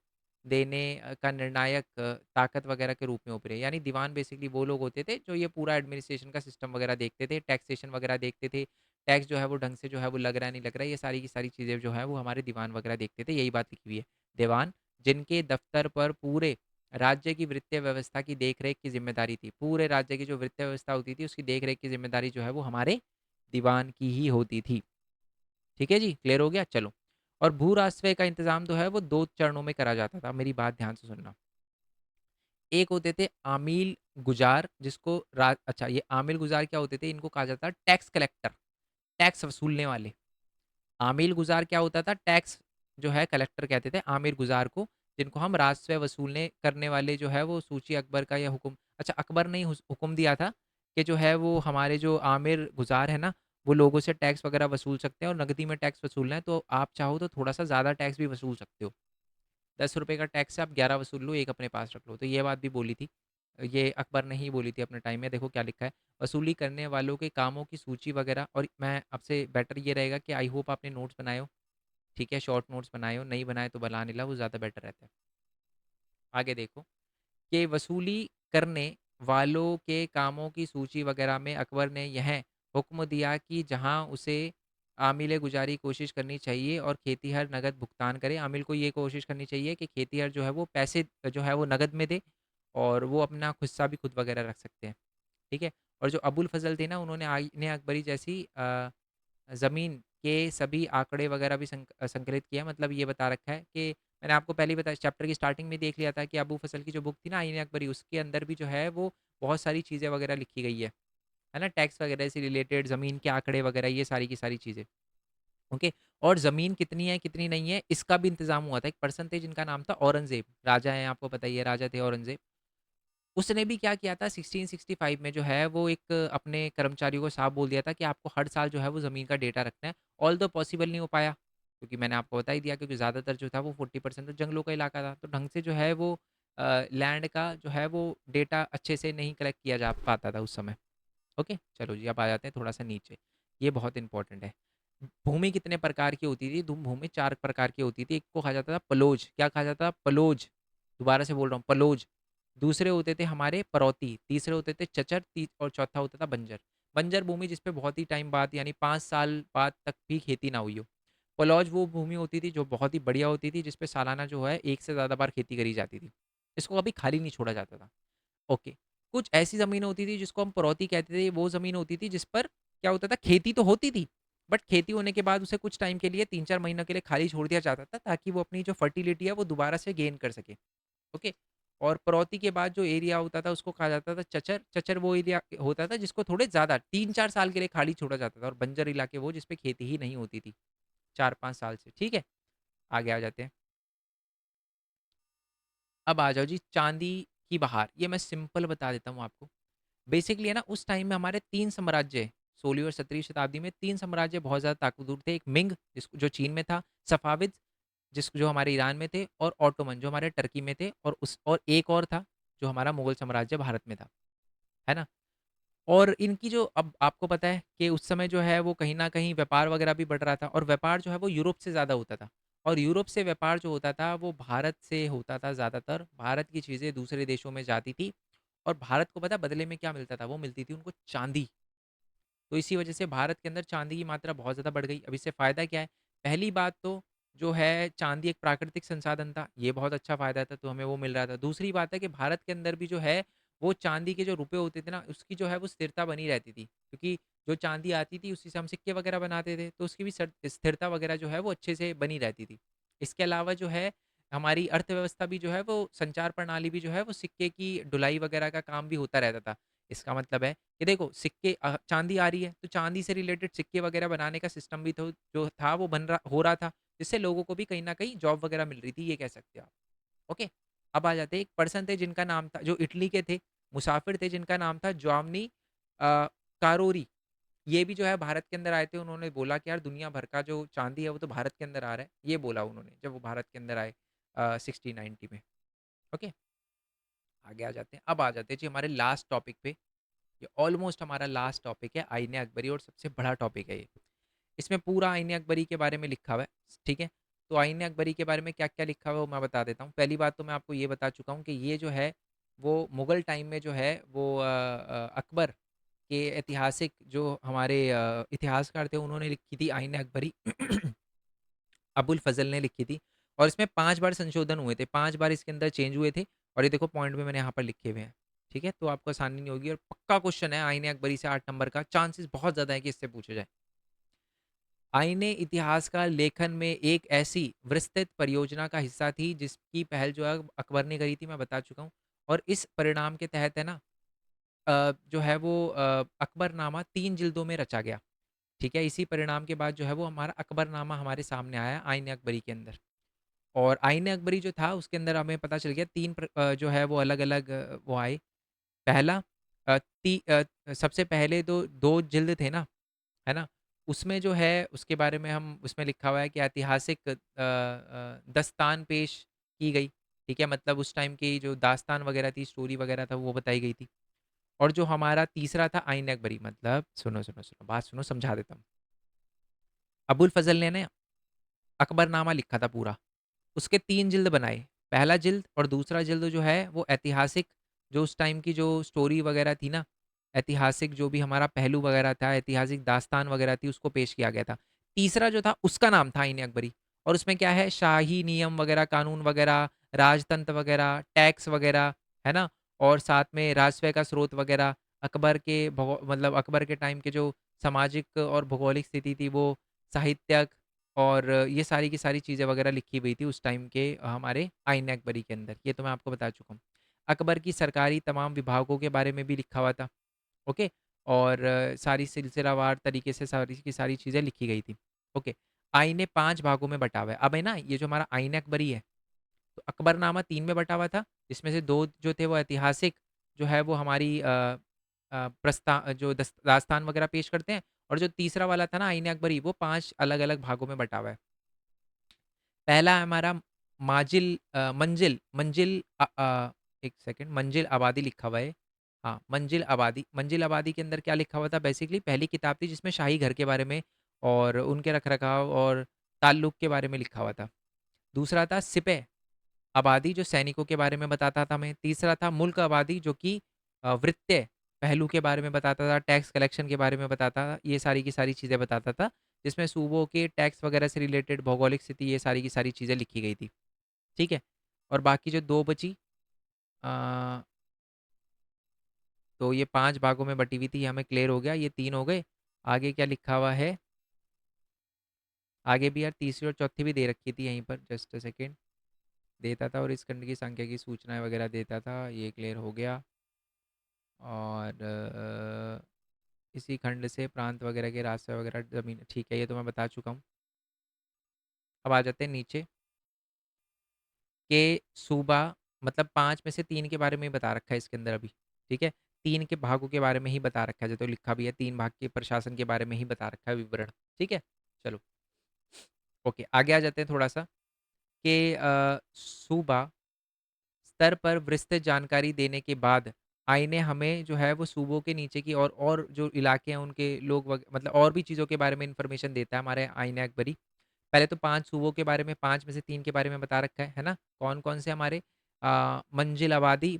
देने का निर्णायक ताकत वगैरह के रूप में उभरे। यानी दीवान बेसिकली वो लोग होते थे जो ये पूरा एडमिनिस्ट्रेशन का सिस्टम वगैरह देखते थे, टैक्सेशन वगैरह देखते थे, टैक्स जो है वो ढंग से जो है वो लग रहा है नहीं लग रहा है, ये सारी की सारी चीज़ें जो है वो हमारे दीवान वगैरह देखते थे, यही बात लिखी हुई है। दीवान जिनके दफ्तर पर पूरे राज्य की वित्तीय व्यवस्था की देख-रेख की ज़िम्मेदारी थी। पूरे राज्य की जो वित्तीय व्यवस्था होती थी उसकी देख-रेख की ज़िम्मेदारी जो है वो हमारे दीवान की ही होती थी। ठीक है जी, क्लियर हो गया? चलो। और भू राजस्व का इंतज़ाम जो है वो 2 चरणों में करा जाता था। मेरी बात ध्यान से सुनना। एक होते थे आमील गुज़ार जिसको रा अच्छा ये आमील गुज़ार क्या होते थे? इनको कहा जाता है टैक्स कलेक्टर, टैक्स वसूलने वाले। आमील गुज़ार क्या होता था? टैक्स जो है कलेक्टर कहते थे आमिर गुज़ार को, जिनको हम राजस्व वसूलने करने वाले जो है वो सूची अकबर का या हुक्म अच्छा अकबर ने ही हुक्म दिया था कि जो है वो हमारे जो आमिर गुज़ार है ना, वो लोगों से टैक्स वग़ैरह वसूल सकते हैं और नकदी में टैक्स वसूलना है तो आप चाहो तो थोड़ा-सा ज़्यादा टैक्स भी वसूल सकते हो। ₹10 का टैक्स है आप 11 वसूल लो, 1 अपने पास रख लो। तो ये बात भी बोली थी। ये अकबर ने ही बोली थी अपने टाइम में, देखो क्या लिखा है। वसूली करने वालों के कामों की सूची वग़ैरह और मैं आपसे बेटर ये रहेगा कि आई होप आपने नोट्स बनाए हो। ठीक है, शॉर्ट नोट्स बनाए हो, नहीं बनाए तो बना नहीं ला, वो ज़्यादा बेटर रहता है। आगे देखो कि वसूली करने वालों के कामों की सूची वगैरह में अकबर ने यह हुक्म दिया कि जहां उसे आमिल गुजारी कोशिश करनी चाहिए और खेतीहर नगद भुगतान करे। आमिल को ये कोशिश करनी चाहिए कि खेतीहर जो है वो पैसे जो है वो नगद में दे और वो अपना खुस्सा भी खुद वगैरह रख सकते हैं। ठीक है। और जो अबुल फजल थे ना उन्होंने आईने अकबरी जैसी ज़मीन के सभी आंकड़े वगैरह भी संकलित किया। मतलब ये बता रखा है कि मैंने आपको पहले ही बताया, चैप्टर की स्टार्टिंग में देख लिया था कि अबू फसल की जो बुक थी ना आईन अकबरी, उसके अंदर भी जो है वो बहुत सारी चीज़ें वगैरह लिखी गई है ना, टैक्स वगैरह से रिलेटेड, ज़मीन के आंकड़े वगैरह, ये सारी की सारी चीज़ें। ओके। और ज़मीन कितनी है कितनी नहीं है इसका भी इंतजाम हुआ था। एक पर्सन थे जिनका नाम था औरंगजेब, राजा है आपको पता ही है, राजा थे औरंगजेब। उसने भी क्या किया था 1665 में जो है वो एक अपने कर्मचारियों को साफ बोल दिया था कि आपको हर साल जो है वो ज़मीन का डेटा रखना है। ऑल्दो पॉसिबल नहीं हो पाया, क्योंकि मैंने आपको बता ही दिया क्योंकि ज़्यादातर जो था वो 40% तो जंगलों का इलाका था। तो ढंग से जो है वो लैंड का जो है वो डेटा अच्छे से नहीं कलेक्ट किया जा पाता था उस समय। ओके, चलो जी अब आ जाते हैं थोड़ा-सा नीचे। ये बहुत इंपॉर्टेंट है। भूमि कितने प्रकार की होती थी? भूमि 4 प्रकार की होती थी। एक को कहा जाता था पलोज, क्या कहा जाता था? पलोज। दोबारा से बोल रहा हूँ पलोज। दूसरे होते थे हमारे परौती, तीसरे होते थे चचर ती और चौथा होता था बंजर। बंजर भूमि जिस पे बहुत ही टाइम बाद यानी 5 साल बाद तक भी खेती ना हुई हो। पलौज वो भूमि होती थी जो बहुत ही बढ़िया होती थी, जिस पे सालाना जो है 1 से ज़्यादा बार खेती करी जाती थी। इसको कभी खाली नहीं छोड़ा जाता था। ओके। कुछ ऐसी ज़मीन होती थी जिसको हम पड़ौती कहते थे, वो ज़मीन होती थी जिस पर क्या होता था, खेती तो होती थी, बट खेती होने के बाद उसे कुछ टाइम के लिए 3-4 महीनों के लिए खाली छोड़ दिया जाता था ताकि वो अपनी जो फर्टिलिटी है वो दोबारा से गेन कर सके। ओके। और पड़ौती के बाद जो एरिया होता था उसको कहा जाता था चचर। चचर वो एरिया होता था जिसको थोड़े ज़्यादा 3-4 साल के लिए खाली छोड़ा जाता था, और बंजर इलाके वो जिसपे खेती ही नहीं होती थी 4-5 साल से। ठीक है? आगे आ जाते हैं। अब आ जाओ जी चाँदी की बहार। ये मैं सिंपल बता देता हूँ आपको। बेसिकली है ना उस टाइम में हमारे 3 साम्राज्य 16वीं और 17वीं शताब्दी में 3 साम्राज्य बहुत ज़्यादा ताकतवर थे। एक मिंग जिसको जो चीन में था, सफ़ाविद जो हमारे ईरान में थे, और ऑटोमन जो हमारे टर्की में थे, और एक और था जो हमारा मुगल साम्राज्य भारत में था। है ना? और इनकी जो अब आपको पता है कि उस समय जो है वो कहीं न कहीं व्यापार वगैरह भी बढ़ रहा था, और व्यापार जो है वो यूरोप से ज़्यादा होता था। और यूरोप से व्यापार जो होता था वो भारत से होता था ज़्यादातर। भारत की चीज़ें दूसरे देशों में जाती थी, और भारत को पता है बदले में क्या मिलता था? वो मिलती थी उनको चाँदी। तो इसी वजह से भारत के अंदर चांदी की मात्रा बहुत ज़्यादा बढ़ गई। अब इससे फ़ायदा क्या है? पहली बात तो जो है चांदी एक प्राकृतिक संसाधन था, ये बहुत अच्छा फ़ायदा था, तो हमें वो मिल रहा था। दूसरी बात है कि भारत के अंदर भी जो है वो चांदी के जो रुपए होते थे ना, उसकी जो है वो स्थिरता बनी रहती थी। क्योंकि जो चांदी आती थी उसी से हम सिक्के वगैरह बनाते थे, तो उसकी भी स्थिरता वगैरह जो है वो अच्छे से बनी रहती थी। इसके अलावा जो है हमारी अर्थव्यवस्था भी जो है वो संचार प्रणाली भी जो है वो सिक्के की ढुलाई वगैरह का काम भी होता रहता था। इसका मतलब है कि देखो सिक्के चांदी आ रही है तो चांदी से रिलेटेड सिक्के वगैरह बनाने का सिस्टम भी तो जो था वो बन रहा हो रहा था, जिससे लोगों को भी कहीं ना कहीं जॉब वगैरह मिल रही थी, ये कह सकते हो आप। ओके। अब आ जाते हैं, एक पर्सन थे जिनका नाम था, जो इटली के थे, मुसाफिर थे, जिनका नाम था जॉमनी कारोरी। ये भी जो है भारत के अंदर आए थे। उन्होंने बोला कि यार दुनिया भर का जो चांदी है वो तो भारत के अंदर आ रहा है, ये बोला उन्होंने जब वो भारत के अंदर आए 1690 में। ओके। आगे आ जाते हैं। अब आ जाते हैं जी हमारे लास्ट टॉपिक पे। ये ऑलमोस्ट हमारा लास्ट टॉपिक है, आईने अकबरी, और सबसे बड़ा टॉपिक है ये। इसमें पूरा आईने अकबरी के बारे में लिखा हुआ है। ठीक है? तो आईन अकबरी के बारे में क्या-क्या लिखा हुआ है वो मैं बता देता हूँ। पहली बात तो मैं आपको ये बता चुका हूँ कि ये जो है वो मुगल टाइम में जो है वो अकबर के ऐतिहासिक जो हमारे इतिहासकार थे उन्होंने लिखी थी आईन अकबरी। अबुल फजल ने लिखी थी और इसमें 5 बार संशोधन हुए थे, 5 बार इसके अंदर चेंज हुए थे और ये देखो पॉइंट में मैंने यहाँ पर लिखे हुए हैं। ठीक है? तो आपको आसानी नहीं होगी और पक्का क्वेश्चन है आईन अकबरी से 8 नंबर का, चांसेस बहुत ज़्यादा है कि इससे पूछा जाए। आईने इतिहासकार लेखन में एक ऐसी विस्तृत परियोजना का हिस्सा थी जिसकी पहल जो है अकबर ने करी थी, मैं बता चुका हूँ। और इस परिणाम के तहत है ना जो है वो अकबरनामा 3 जिल्दों में रचा गया। ठीक है? इसी परिणाम के बाद जो है वो हमारा अकबरनामा हमारे सामने आया आईन अकबरी के अंदर। और आईन अकबरी जो था उसके अंदर हमें पता चल गया 3 जो है वो अलग-अलग वो आए। पहला सबसे पहले 2 जिल्द थे ना, है ना? उसमें जो है उसके बारे में हम उसमें लिखा हुआ है कि ऐतिहासिक दस्तान पेश की गई, ठीक है? मतलब उस टाइम की जो दास्तान वगैरह थी, स्टोरी वगैरह था वो बताई गई थी। और जो हमारा तीसरा था आईन अकबरी मतलब सुनो, बात सुनो समझा देता हूँ। अबुल फज़ल ने ना अकबरनामा लिखा था पूरा। उसके 3 जिल्द बनाए। पहला जिल्द और दूसरा जिल्द जो है वो ऐतिहासिक जो उस टाइम की जो स्टोरी वगैरह थी ना, ऐतिहासिक जो भी हमारा पहलू वगैरह था, ऐतिहासिक दास्तान वगैरह थी उसको पेश किया गया था। तीसरा जो था उसका नाम था आईन अकबरी और उसमें क्या है शाही नियम वगैरह, कानून वगैरह, राजतंत्र वगैरह, टैक्स वगैरह, है ना? और साथ में राजस्व का स्रोत वगैरह, अकबर के मतलब अकबर के टाइम के जो सामाजिक और भौगोलिक स्थिति थी वो, साहित्यक और ये सारी की सारी चीज़ें वगैरह लिखी हुई थी उस टाइम के हमारे आईन अकबरी के अंदर, ये तो मैं आपको बता चुका हूँ। अकबर की सरकारी तमाम विभागों के बारे में भी लिखा हुआ था, ओके? और सारी सिलसिलावार तरीके से सारी की सारी चीज़ें लिखी गई थी, ओके? आईन 5 भागों में बँटा हुआ है। अब है ना, ये जो हमारा आईन अकबरी है, तो अकबरनामा 3 में बँटा हुआ था, जिसमें से 2 जो थे वो ऐतिहासिक जो है वो हमारी जो दास्तान वगैरह पेश करते हैं और जो तीसरा वाला था ना आईन अकबरी वो 5 अलग-अलग भागों में बँटा हुआ है। पहला है हमारा मंजिल एक सेकंड मंजिल आबादी लिखा हुआ है। हाँ, मंजिल आबादी के अंदर क्या लिखा हुआ था बेसिकली पहली किताब थी जिसमें शाही घर के बारे में और उनके रख-रखाव और ताल्लुक के बारे में लिखा हुआ था। दूसरा था सिपह आबादी जो सैनिकों के बारे में बताता था हमें। तीसरा था मुल्क आबादी जो कि वित्तीय पहलू के बारे में बताता था, टैक्स कलेक्शन के बारे में बताता था, ये सारी की सारी चीज़ें बताता था, जिसमें सूबों के टैक्स वगैरह से रिलेटेड भौगोलिक स्थिति ये सारी की सारी चीज़ें लिखी गई थी, ठीक है? और बाकी जो 2 बची अ, तो ये 5 भागों में बटी हुई थी, ये हमें क्लियर हो गया, ये 3 हो गए। आगे क्या लिखा हुआ है? आगे भी यार तीसरी और चौथी भी दे रखी थी यहीं पर, जस्ट अ सेकंड, देता था और इस खंड की संख्या की सूचनाएँ वगैरह देता था, ये क्लियर हो गया। और इसी खंड से प्रांत वगैरह के रास्ते वगैरह ज़मीन ठीक है, ये तो मैं बता चुका हूँ। अब आ जाते हैं नीचे के सूबा मतलब 5 में से 3 के बारे में ही बता रखा है इसके अंदर अभी, ठीक है? 3 के भागों के बारे में ही बता रखा है, जो तो लिखा भी है 3 भाग के प्रशासन के बारे में ही बता रखा है विवरण, ठीक है? चलो, ओके, आगे आ जाते हैं थोड़ा-सा कि सूबा स्तर पर विस्तृत जानकारी देने के बाद आईने हमें जो है वो सूबों के नीचे की और जो इलाके हैं उनके लोग मतलब और भी चीज़ों के बारे में इंफॉर्मेशन देता है हमारे आईने अकबरी। पहले तो 5 सूबों के बारे में 5 में से 3 के बारे में बता रखा है ना? कौन-कौन से हमारे मंजिल आबादी,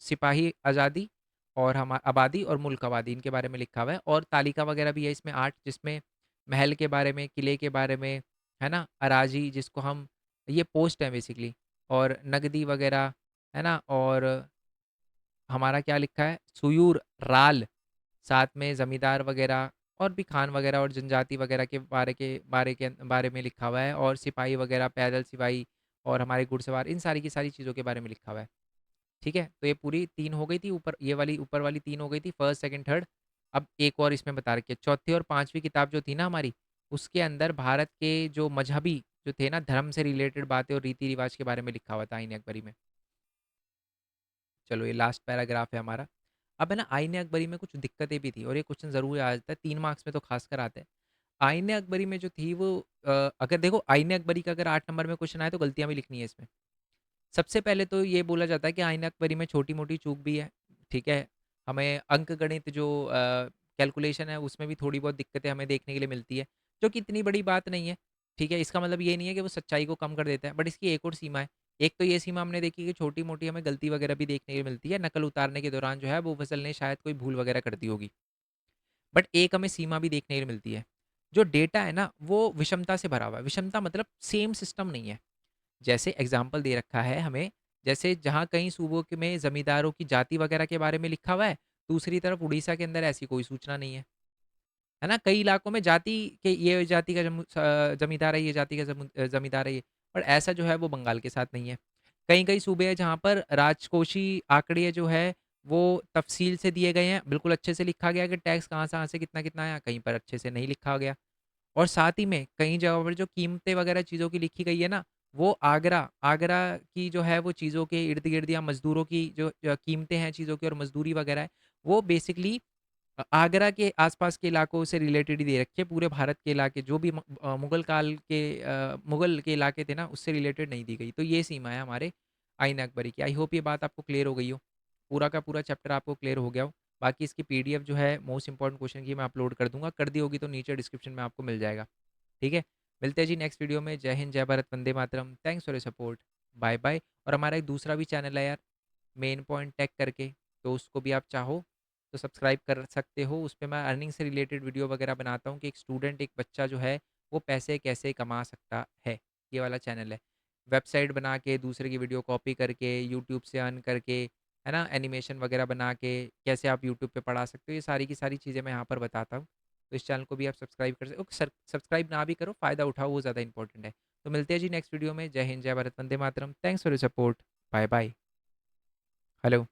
सिपाही आज़ादी और आबादी और मुल्क आबादी इनके बारे में लिखा हुआ है और तालिका वगैरह भी है इसमें 8 जिसमें महल के बारे में, किले के बारे में, है ना? अराजी जिसको हम ये पोस्ट है बेसिकली और नगदी वगैरह, है ना? और हमारा क्या लिखा है? सुयूर, राल, साथ में ज़मींदार वगैरह और भी खान वगैरह और जनजाति वगैरह के बारे में लिखा हुआ है और सिपाही वगैरह, पैदल सिपाही और हमारे घुड़सवार इन सारी की सारी चीज़ों के बारे में लिखा हुआ है। ठीक है? तो ये पूरी 3 हो गई थी ऊपर वाली 3 हो गई थी फर्स्ट, सेकंड, थर्ड। अब एक और इसमें बता रखी है। चौथी और 5वीं किताब जो थी ना हमारी, उसके अंदर भारत के जो मज़हबी जो थे ना धर्म से रिलेटेड बातें और रीति-रिवाज के बारे में लिखा हुआ था आईन अकबरी में। चलो ये लास्ट पैराग्राफ है हमारा। अब है ना आईन अकबरी में कुछ दिक्कतें भी थी और ये क्वेश्चन ज़रूर आ जाता है 3 मार्क्स में तो खासकर आता है। आईन अकबरी में जो थी वो अगर देखो आईन अकबरी का अगर 8 नंबर में क्वेश्चन आए तो गलतियाँ भी लिखनी है इसमें। सबसे पहले तो ये बोला जाता है कि आईन अकबरी में छोटी-मोटी चूक भी है, ठीक है? हमें अंकगणित जो कैलकुलेशन है उसमें भी थोड़ी बहुत दिक्कतें हमें देखने के लिए मिलती है, जो कि इतनी बड़ी बात नहीं है। ठीक है? इसका मतलब ये नहीं है कि वो सच्चाई को कम कर देता है, बट इसकी एक और सीमा है। एक तो ये सीमा हमने देखी कि छोटी-मोटी हमें गलती वगैरह भी देखने को मिलती है, नकल उतारने के दौरान जो है वो मुफस्सिल ने शायद कोई भूल वगैरह कर दी होगी। बट एक हमें सीमा भी देखने को मिलती है। जो डेटा है ना, वो विषमता से भरा हुआ है। विषमता मतलब सेम सिस्टम नहीं है। जैसे एग्ज़ाम्पल दे रखा है हमें, जैसे जहाँ कई सूबों के में ज़मींदारों की जाति वगैरह के बारे में लिखा हुआ है, दूसरी तरफ उड़ीसा के अंदर ऐसी कोई सूचना नहीं है। है ना? कई इलाकों में जाति के ये जाति का ज़मींदार है, ये जाति का ज़मींदार है ये, पर ऐसा जो है वो बंगाल के साथ नहीं है। कई-कई सूबे हैं जहाँ पर राजकोषीय आंकड़े जो है वो तफ़सील से दिए गए हैं, बिल्कुल अच्छे से लिखा गया है कि टैक्स कहाँ से कितना-कितना आया, कहीं पर अच्छे से नहीं लिखा गया। और साथ ही में कई जगहों पर जो कीमतें वगैरह चीज़ों की लिखी गई है ना, वो आगरा आगरा की जो है वो चीज़ों के इर्द-गिर्द या मज़दूरों की जो कीमतें हैं चीज़ों की और मज़दूरी वगैरह है, वो बेसिकली आगरा के आस-पास के इलाकों से रिलेटेड ही दे रखी है, पूरे भारत के इलाके जो भी मुगल काल के मुगल के इलाके थे ना, उससे रिलेटेड नहीं दी गई। तो ये सीमा है हमारे आईन अकबरी की। आई होप ये बात आपको क्लियर हो गई हो। पूरा का पूरा चैप्टर आपको क्लियर हो गया हो। बाकी इसकी पीडीएफ जो है मोस्ट इम्पोर्टेंट क्वेश्चन की मैं अपलोड कर दूँगा, कर दी होगी तो नीचे डिस्क्रिप्शन में आपको मिल जाएगा। ठीक है? मिलते हैं जी नेक्स्ट वीडियो में। जय हिंद, जय Bharat, Vande Mataram. Thanks for your support. Bye bye. और हमारा एक दूसरा भी चैनल है यार, मेन पॉइंट टेक करके, तो उसको भी आप चाहो तो सब्सक्राइब कर सकते हो। उस पे मैं अर्निंग से रिलेटेड वीडियो वगैरह बनाता हूँ कि एक स्टूडेंट, एक बच्चा जो है वो पैसे कैसे कमा सकता है। ये वाला चैनल है। वेबसाइट बना के दूसरे की वीडियो कॉपी करके यूट्यूब से अर्न करके, है ना, एनिमेशन वगैरह बना के कैसे आप यूट्यूब पे पढ़ा सकते हो, ये सारी की सारी चीज़ें मैं यहाँ पर बताता हूँ। तो इस चैनल को भी आप सब्सक्राइब कर सकते हो। सब्सक्राइब ना भी करो, फ़ायदा उठाओ, वो ज़्यादा इंपॉर्टेंट है। तो मिलते हैं जी नेक्स्ट वीडियो में। जय हिंद, जय Bharat, Vande Mataram. Thanks for your support. Bye bye. Hello.